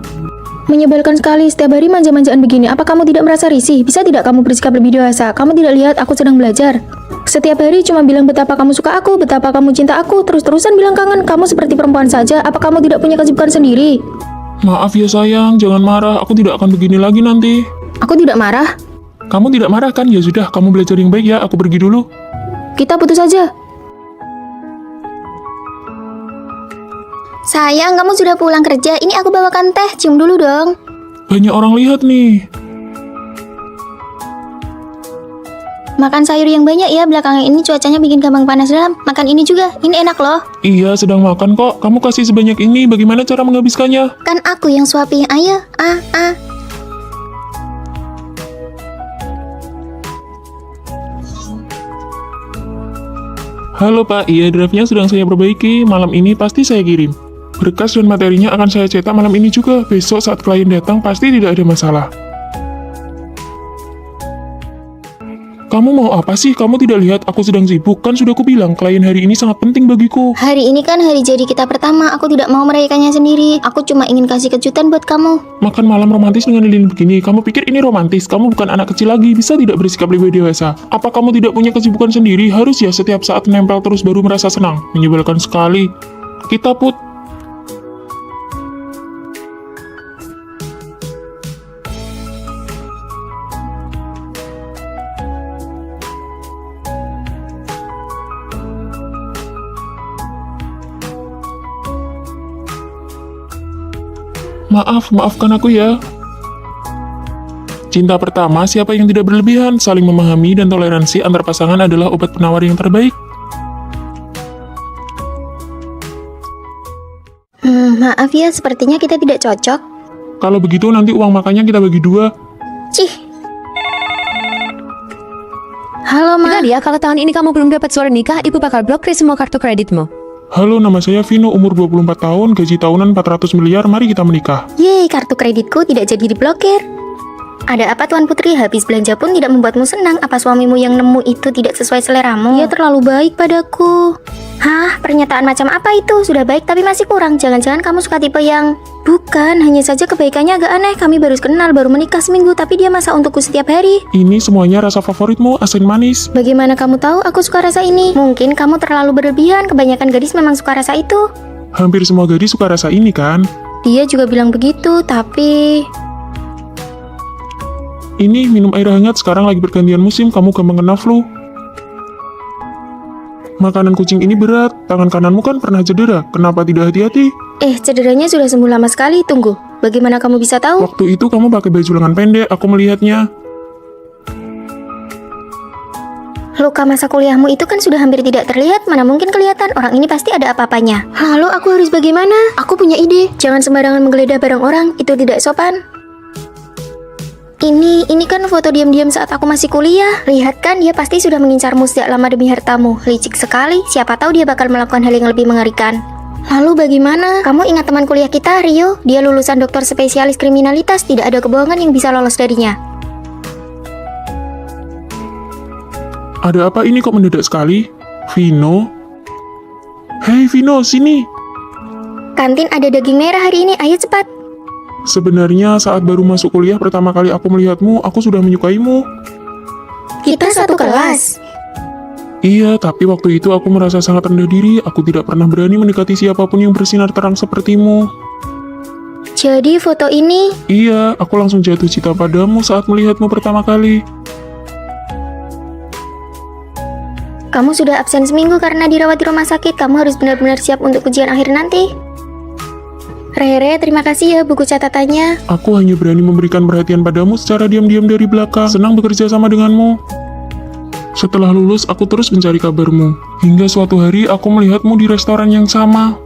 Menyebalkan sekali, setiap hari manja-manjaan begini. Apa kamu tidak merasa risih? Bisa tidak kamu bersikap lebih dewasa? Kamu tidak lihat aku sedang belajar? Setiap hari cuma bilang betapa kamu suka aku, betapa kamu cinta aku, terus-terusan bilang kangen. Kamu seperti perempuan saja. Apa kamu tidak punya kesibukan sendiri? Maaf ya sayang, jangan marah. Aku tidak akan begini lagi nanti. Aku tidak marah. Kamu tidak marah kan? Ya sudah, kamu belajar yang baik ya. Aku pergi dulu. Kita putus saja. Sayang, kamu sudah pulang kerja. Ini aku bawakan teh. Cium dulu dong. Banyak orang lihat nih. Makan sayur yang banyak ya. Belakangan ini cuacanya bikin gampang panas dalam. Makan ini juga. Ini enak loh. Iya, sedang makan kok. Kamu kasih sebanyak ini. Bagaimana cara menghabiskannya? Kan aku yang suapi. Ayo. Halo Pak, iya draftnya sedang saya perbaiki. Malam ini pasti saya kirim. Berkas dan materinya akan saya cetak malam ini juga. Besok saat klien datang pasti tidak ada masalah. Kamu mau apa sih? Kamu tidak lihat aku sedang sibuk? Kan sudah kubilang, klien hari ini sangat penting bagiku. Hari ini kan hari jadi kita pertama. Aku tidak mau merayakannya sendiri. Aku cuma ingin kasih kejutan buat kamu. Makan malam romantis dengan lilin begini. Kamu pikir ini romantis? Kamu bukan anak kecil lagi. Bisa tidak bersikap lebih dewasa? Apa kamu tidak punya kesibukan sendiri? Harus ya setiap saat nempel terus baru merasa senang. Menyebalkan sekali. Kita put. Maafkan aku ya. Cinta pertama, siapa yang tidak berlebihan, saling memahami dan toleransi antar pasangan adalah obat penawar yang terbaik. Maaf ya, sepertinya kita tidak cocok. Kalau begitu nanti uang makannya kita bagi 2. Cih. Halo, Ma. Dengar ya, kalau tahun ini kamu belum dapat surat nikah, ibu bakal blokir semua kartu kreditmu. Halo, nama saya Vino, umur 24 tahun, gaji tahunan 400 miliar, mari kita menikah. Yeay, kartu kreditku tidak jadi diblokir. Ada apa Tuan Putri? Habis belanja pun tidak membuatmu senang. Apa suamimu yang nemu itu tidak sesuai seleramu? Dia terlalu baik padaku. Hah? Pernyataan macam apa itu? Sudah baik tapi masih kurang. Jangan-jangan kamu suka tipe yang... Bukan, hanya saja kebaikannya agak aneh. Kami baru kenal, baru menikah seminggu, tapi dia masak untukku setiap hari. Ini semuanya rasa favoritmu, asin manis. Bagaimana kamu tahu aku suka rasa ini? Mungkin kamu terlalu berlebihan. Kebanyakan gadis memang suka rasa itu. Hampir semua gadis suka rasa ini kan? Dia juga bilang begitu, tapi... Ini minum air hangat, sekarang lagi pergantian musim, kamu gampang kena flu. Makanan kucing ini berat, tangan kananmu kan pernah cedera, kenapa tidak hati-hati? Cederanya sudah sembuh lama sekali. Tunggu, bagaimana kamu bisa tahu? Waktu itu kamu pakai baju lengan pendek, aku melihatnya. Luka masa kuliahmu itu kan sudah hampir tidak terlihat. Mana mungkin kelihatan, orang ini pasti ada apa-apanya. Lalu aku harus bagaimana? Aku punya ide. Jangan sembarangan menggeledah barang orang, itu tidak sopan. Ini kan foto diam-diam saat aku masih kuliah. Lihat kan, dia pasti sudah mengincarmu sejak lama demi hartamu. Licik sekali, siapa tahu dia bakal melakukan hal yang lebih mengerikan. Lalu bagaimana? Kamu ingat teman kuliah kita, Rio? Dia lulusan doktor spesialis kriminalitas, tidak ada kebohongan yang bisa lolos darinya. Ada apa ini kok mendadak sekali? Vino? Hei Vino, sini! Kantin ada daging merah hari ini, ayo cepat. Sebenarnya saat baru masuk kuliah pertama kali aku melihatmu, aku sudah menyukaimu. Kita satu kelas. Iya, tapi waktu itu aku merasa sangat rendah diri, aku tidak pernah berani mendekati siapapun yang bersinar terang sepertimu. Jadi foto ini... Iya, aku langsung jatuh cinta padamu saat melihatmu pertama kali. Kamu sudah absen seminggu karena dirawat di rumah sakit. Kamu harus benar-benar siap untuk ujian akhir nanti. Rere, terima kasih ya buku catatannya. Aku hanya berani memberikan perhatian padamu secara diam-diam dari belakang. Senang bekerja sama denganmu. Setelah lulus, aku terus mencari kabarmu. Hingga suatu hari, aku melihatmu di restoran yang sama.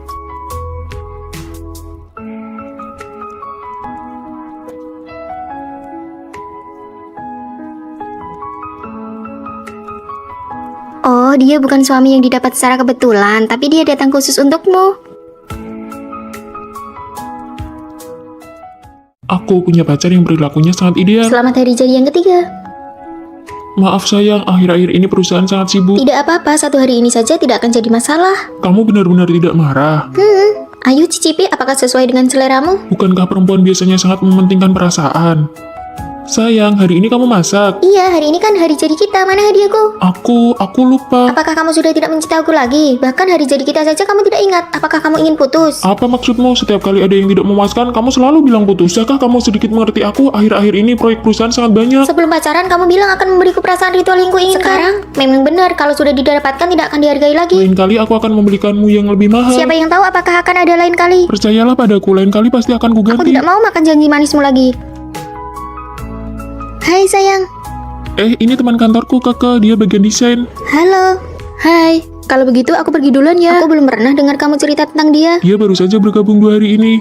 Oh, dia bukan suami yang didapat secara kebetulan, tapi dia datang khusus untukmu. Aku punya pacar yang perilakunya sangat ideal. Selamat hari jadi yang ketiga. Maaf sayang, akhir-akhir ini perusahaan sangat sibuk. Tidak apa-apa, satu hari ini saja tidak akan jadi masalah. Kamu benar-benar tidak marah. Ayo cicipi, apakah sesuai dengan seleramu? Bukankah perempuan biasanya sangat mementingkan perasaan? Sayang, hari ini kamu masak. Iya, hari ini kan hari jadi kita. Mana hadiahku? Aku lupa. Apakah kamu sudah tidak mencintai aku lagi? Bahkan hari jadi kita saja kamu tidak ingat. Apakah kamu ingin putus? Apa maksudmu? Setiap kali ada yang tidak memuaskan, kamu selalu bilang putus. Bisakah kamu sedikit mengerti aku? Akhir-akhir ini proyek perusahaan sangat banyak. Sebelum pacaran kamu bilang akan memberiku perasaan ritual yang kuinginkan. Sekarang memang benar, kalau sudah didapatkan tidak akan dihargai lagi. Lain kali aku akan membelikanmu yang lebih mahal. Siapa yang tahu apakah akan ada lain kali? Percayalah padaku, lain kali pasti akan Aku kuganti. tidak mau makan janji manismu lagi. Hai sayang. Ini teman kantorku, Kakak. Dia bagian desain. Halo. Hai, kalau begitu aku pergi duluan ya. Aku belum pernah dengar kamu cerita tentang dia. Dia baru saja bergabung 2 hari ini.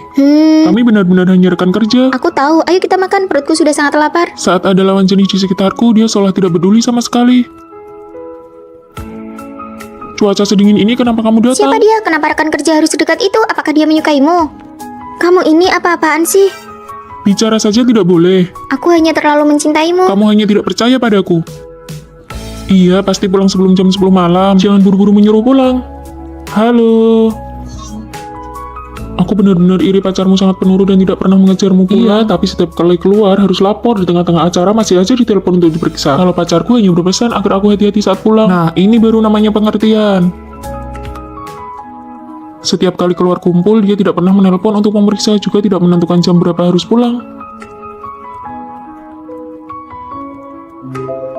Kami benar-benar hanya rekan kerja. Aku tahu. Ayo kita makan, perutku sudah sangat lapar. Saat ada lawan jenis di sekitarku, dia seolah tidak peduli sama sekali. Cuaca sedingin ini kenapa kamu datang? Siapa dia? Kenapa rekan kerja harus sedekat itu? Apakah dia menyukaimu? Kamu ini apa-apaan sih? Bicara saja tidak boleh. Aku hanya terlalu mencintaimu. Kamu hanya tidak percaya padaku. Iya, pasti pulang sebelum jam 10 malam. Jangan buru-buru menyuruh pulang. Halo. Aku benar-benar iri pacarmu sangat penurut dan tidak pernah mengejarmu pulang. Iya, tapi setiap kali keluar harus lapor. Di tengah-tengah acara masih aja ditelepon untuk diperiksa. Kalau pacarku hanya berpesan agar aku hati-hati saat pulang. Nah, ini baru namanya pengertian. Setiap kali keluar kumpul, dia tidak pernah menelpon untuk memeriksa, juga tidak menentukan jam berapa harus pulang.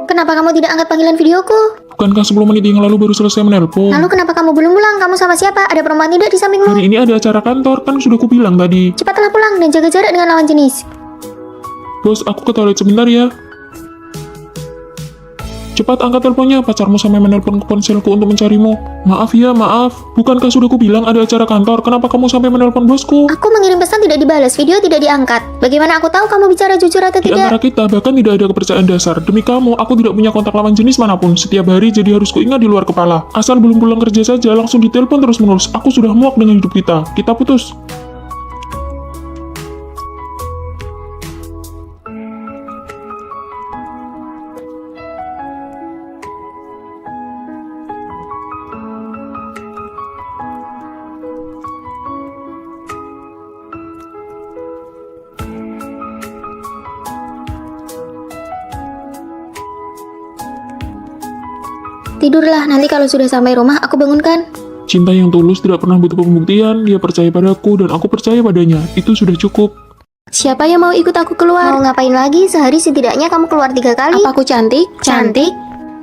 Kenapa kamu tidak angkat panggilan videoku? Bukankah 10 menit yang lalu baru selesai menelpon? Lalu kenapa kamu belum pulang? Kamu sama siapa? Ada perempuan tidak di sampingmu? Hari ini ada acara kantor, kan sudah kubilang tadi. Cepatlah pulang dan jaga jarak dengan lawan jenis. Bos, aku ke toilet sebentar ya. Cepat angkat teleponnya, pacarmu sampai menelpon ke ponselku untuk mencarimu. Maaf ya, maaf. Bukankah sudah kubilang ada acara kantor? Kenapa kamu sampai menelpon bosku? Aku mengirim pesan tidak dibalas, video tidak diangkat. Bagaimana aku tahu kamu bicara jujur atau Di antara tidak? kita, bahkan tidak ada kepercayaan dasar. Demi kamu, aku tidak punya kontak lawan jenis manapun. Setiap hari jadi harus kuingat di luar kepala. Asal belum pulang kerja saja, langsung ditelepon terus-menerus. Aku sudah muak dengan hidup kita. Kita putus. tidurlah. Nanti kalau sudah sampai rumah, aku bangunkan. Cinta yang tulus tidak pernah butuh pembuktian. Dia percaya padaku dan aku percaya padanya. Itu sudah cukup. Siapa yang mau ikut aku keluar? Mau ngapain lagi? Sehari setidaknya kamu keluar 3 kali. Apa aku cantik? Cantik?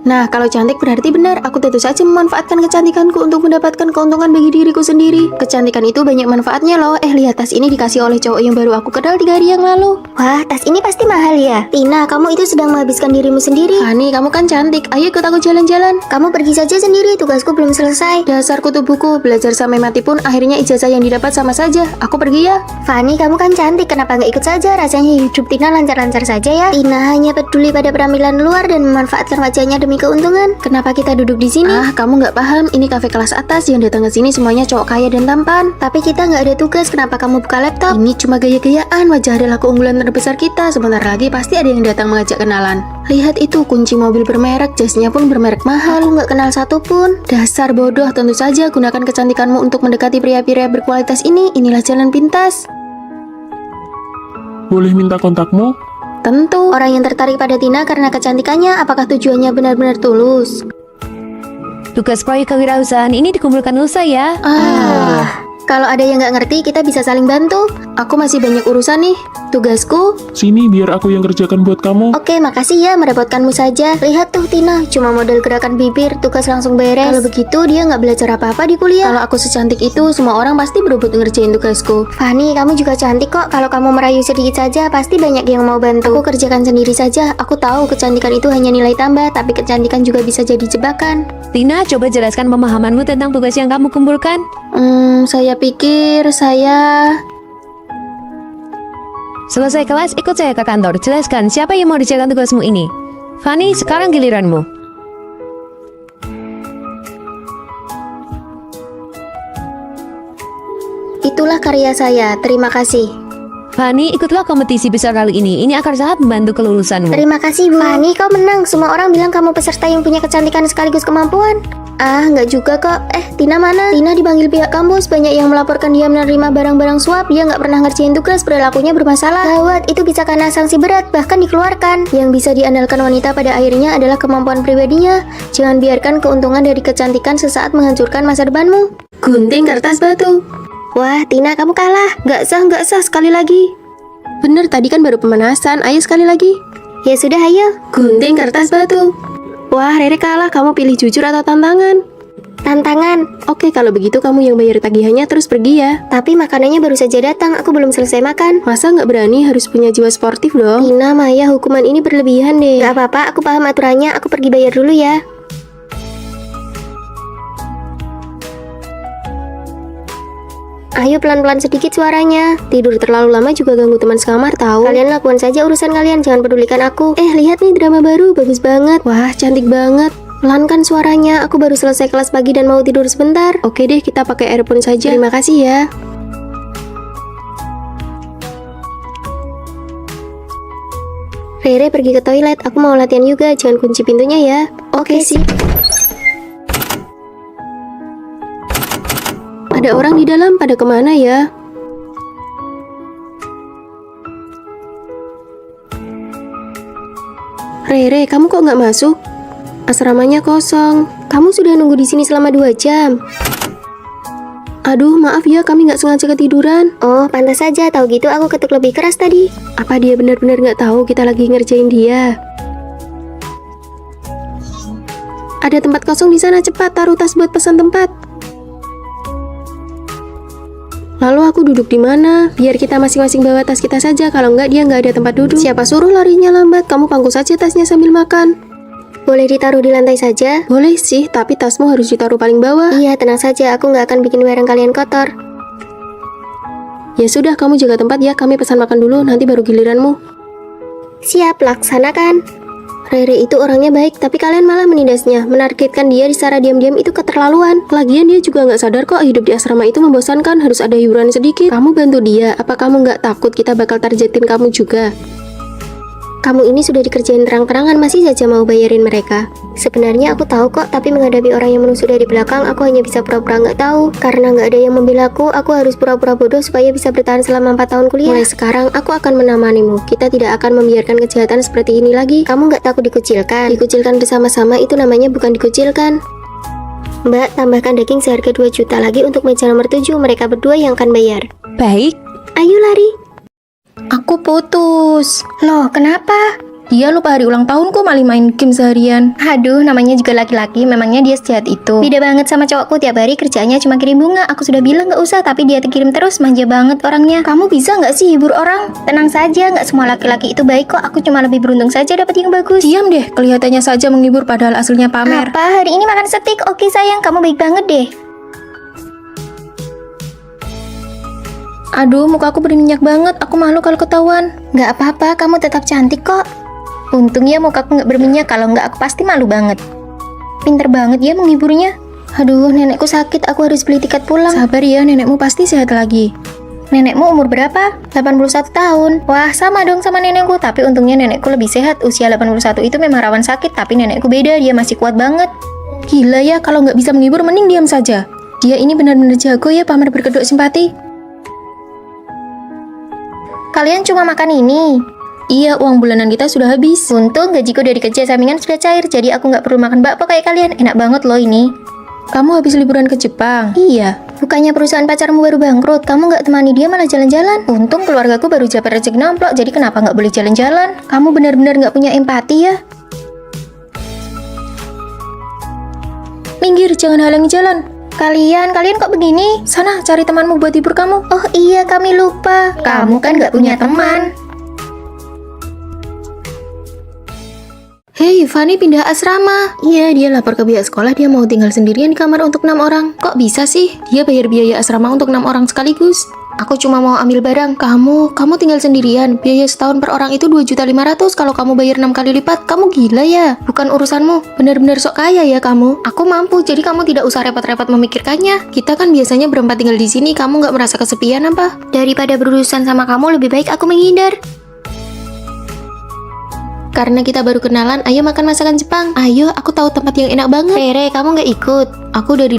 Nah, kalau cantik berarti benar. Aku tentu saja memanfaatkan kecantikanku untuk mendapatkan keuntungan bagi diriku sendiri. Kecantikan itu banyak manfaatnya loh. Lihat tas ini dikasih oleh cowok yang baru aku kenal 3 hari yang lalu. Wah, tas ini pasti mahal ya. Tina, kamu itu sedang menghabiskan dirimu sendiri. Fani, kamu kan cantik. Ayo ikut aku jalan-jalan. Kamu pergi saja sendiri, tugasku belum selesai. Dasar kutu buku, belajar sampai mati pun akhirnya ijazah yang didapat sama saja. Aku pergi ya. Fani, kamu kan cantik, kenapa nggak ikut saja? Rasanya hidup Tina lancar-lancar saja ya. Tina hanya peduli pada penampilan luar dan memanfaatkan wajahnya demi keuntungan. Kenapa kita duduk di sini? Kamu nggak paham. Ini kafe kelas atas, yang datang ke sini semuanya cowok kaya dan tampan. Tapi kita nggak ada tugas, kenapa kamu buka laptop? Ini cuma gaya-gayaan, wajah adalah keunggulan terbesar kita. Sebentar lagi pasti ada yang datang mengajak kenalan. Lihat itu, kunci mobil bermerek, jasnya pun bermerek mahal. Aku nggak kenal satu pun. Dasar bodoh, tentu saja gunakan kecantikanmu untuk mendekati pria-pria berkualitas ini. Inilah jalan pintas. Boleh minta kontakmu? Tentu. Orang yang tertarik pada Tina karena kecantikannya, apakah tujuannya benar-benar tulus? Tugas proyek kewirausahaan ini dikumpulkan Nusa ya. Kalau ada yang nggak ngerti, kita bisa saling bantu. Aku masih banyak urusan nih. Tugasku, Sini biar aku yang kerjakan buat kamu. Oke, makasih ya, merepotkanmu saja. Lihat tuh Tina, cuma model gerakan bibir, tugas langsung beres. Kalau begitu dia nggak belajar apa-apa di kuliah. kalau aku secantik itu, semua orang pasti berebut ngerjain tugasku. Fani, kamu juga cantik kok. Kalau kamu merayu sedikit saja, pasti banyak yang mau bantu. Aku kerjakan sendiri saja. Aku tahu kecantikan itu hanya nilai tambah, tapi kecantikan juga bisa jadi jebakan. Tina, coba jelaskan pemahamanmu tentang tugas yang kamu kumpulkan. Saya pikir saya... Selesai kelas, ikut saya ke kantor. Jelaskan siapa yang mau dijalankan tugasmu ini. Fani, sekarang giliranmu. Itulah karya saya, terima kasih. Fani, ikutlah kompetisi besar kali ini. Ini akan sangat membantu kelulusanmu. Terima kasih, Bu. Fani, kau menang. Semua orang bilang kamu peserta yang punya kecantikan sekaligus kemampuan. Nggak juga kok. Tina mana? Tina dipanggil pihak kampus. Banyak yang melaporkan dia menerima barang-barang suap. Dia nggak pernah ngerjain tugas, perilakunya bermasalah. Gawat, itu bisa kena sanksi berat, bahkan dikeluarkan. Yang bisa diandalkan wanita pada akhirnya adalah kemampuan pribadinya. Jangan biarkan keuntungan dari kecantikan sesaat menghancurkan masa depanmu. Gunting kertas batu. Wah, Tina, kamu kalah. Nggak sah, sekali lagi. Bener, tadi kan baru pemanasan. Ayo sekali lagi. Ya sudah, ayo. Gunting kertas batu. Wah, Rere kalah. Kamu pilih jujur atau tantangan? Tantangan. Oke, kalau begitu kamu yang bayar tagihannya terus pergi ya. Tapi makanannya baru saja datang, aku belum selesai makan. Masa nggak berani, harus punya jiwa sportif dong. Tina, Maya, hukuman ini berlebihan deh. Gak apa-apa, aku paham aturannya. Aku pergi bayar dulu ya. Ayo pelan-pelan sedikit suaranya. Tidur terlalu lama juga ganggu teman sekamar tahu. Kalian lakukan saja urusan kalian, jangan pedulikan aku. Lihat nih drama baru, bagus banget. Wah, cantik banget. Pelankan suaranya, aku baru selesai kelas pagi dan mau tidur sebentar. Oke deh, kita pakai earphone saja. Terima kasih ya. Rere pergi ke toilet, aku mau latihan juga, jangan kunci pintunya ya. Oke sih. Ada orang di dalam, pada kemana ya? Rere, kamu kok nggak masuk? Asramanya kosong. Kamu sudah nunggu di sini selama 2 jam. Aduh, maaf ya, kami nggak sengaja ketiduran. Oh, pantas saja, tahu gitu aku ketuk lebih keras tadi. Apa dia benar-benar nggak tahu kita lagi ngerjain dia? Ada tempat kosong di sana, cepat taruh tas buat pesan tempat. Lalu aku duduk di mana? Biar kita masing-masing bawa tas kita saja. Kalau nggak, dia nggak ada tempat duduk. Siapa suruh larinya lambat? Kamu pangku saja tasnya sambil makan. Boleh ditaruh di lantai saja? Boleh sih, tapi tasmu harus ditaruh paling bawah. Iya, tenang saja, aku nggak akan bikin barang kalian kotor. Ya sudah, kamu jaga tempat ya. Kami pesan makan dulu, nanti baru giliranmu. Siap, laksanakan. Rere itu orangnya baik, tapi kalian malah menindasnya. Menargetkan dia secara diam-diam itu keterlaluan. Lagian dia juga nggak sadar kok hidup di asrama itu membosankan, harus ada hiburan sedikit. Kamu bantu dia, apa kamu nggak takut kita bakal targetin kamu juga? Kamu ini sudah dikerjain terang-terangan masih saja mau bayarin mereka. Sebenarnya aku tahu kok, tapi menghadapi orang yang menusuk dari belakang, aku hanya bisa pura-pura nggak tahu. Karena nggak ada yang membela aku harus pura-pura bodoh supaya bisa bertahan selama 4 tahun kuliah. Mulai sekarang, aku akan menemanimu. Kita tidak akan membiarkan kejahatan seperti ini lagi. Kamu nggak takut dikucilkan? Dikucilkan bersama-sama itu namanya bukan dikucilkan. Mbak, tambahkan daging seharga 2 juta lagi untuk meja nomor 7. Mereka berdua yang akan bayar. Baik, Ayo lari. Aku putus. Loh, kenapa? Dia lupa hari ulang tahunku malah main game seharian. Aduh, namanya juga laki-laki, memangnya dia sejahat itu. Beda banget sama cowokku, tiap hari kerjanya cuma kirim bunga. Aku sudah bilang nggak usah, tapi dia kirim terus, manja banget orangnya. Kamu bisa nggak sih hibur orang? Tenang saja, nggak semua laki-laki itu baik kok. Aku cuma lebih beruntung saja dapat yang bagus. Diam deh, kelihatannya saja menghibur padahal aslinya pamer. Apa? Hari ini makan steak? Oke sayang, kamu baik banget deh. Aduh, muka aku berminyak banget. Aku malu kalau ketahuan. Nggak apa-apa, kamu tetap cantik kok. Untungnya mukaku nggak berminyak, kalau nggak aku pasti malu banget. Pinter banget ya menghiburnya. Aduh, nenekku sakit, aku harus beli tiket pulang. Sabar ya, nenekmu pasti sehat lagi. Nenekmu umur berapa? 81 tahun. Wah, sama dong sama nenekku, tapi untungnya nenekku lebih sehat. Usia 81 itu memang rawan sakit, tapi nenekku beda, dia masih kuat banget. Gila ya, kalau nggak bisa menghibur mending diam saja. Dia ini benar-benar jago ya pamer berkedok simpati. Kalian cuma makan ini? Iya, uang bulanan kita sudah habis. Untung gajiku dari kerja sampingan sudah cair, jadi aku nggak perlu makan bakpo kayak kalian. Enak banget loh ini. Kamu habis liburan ke Jepang? Iya, bukannya perusahaan pacarmu baru bangkrut, kamu nggak temani dia malah jalan-jalan. Untung keluargaku baru dapat rezeki nomplok, jadi kenapa nggak boleh jalan-jalan? Kamu benar-benar nggak punya empati ya? Minggir, jangan halangi jalan. Kalian kok begini? Sana, cari temanmu buat hibur kamu. Oh iya, kami lupa. Kamu kan nggak punya teman. Hei, Fanny pindah asrama. Iya, dia lapor ke pihak sekolah dia mau tinggal sendirian di kamar untuk 6 orang. Kok bisa sih? Dia bayar biaya asrama untuk 6 orang sekaligus. Aku cuma mau ambil barang. Kamu tinggal sendirian. Biaya setahun per orang itu 2.500.000. Kalau kamu bayar 6 kali lipat, kamu gila ya? Bukan urusanmu. Benar-benar sok kaya ya kamu. Aku mampu, jadi kamu tidak usah repot-repot memikirkannya. Kita kan biasanya berempat tinggal di sini. Kamu nggak merasa kesepian apa? Daripada berurusan sama kamu, lebih baik aku menghindar. Karena kita baru kenalan, ayo makan masakan Jepang. Ayo, aku tahu tempat yang enak banget. Rere, kamu nggak ikut? Aku dari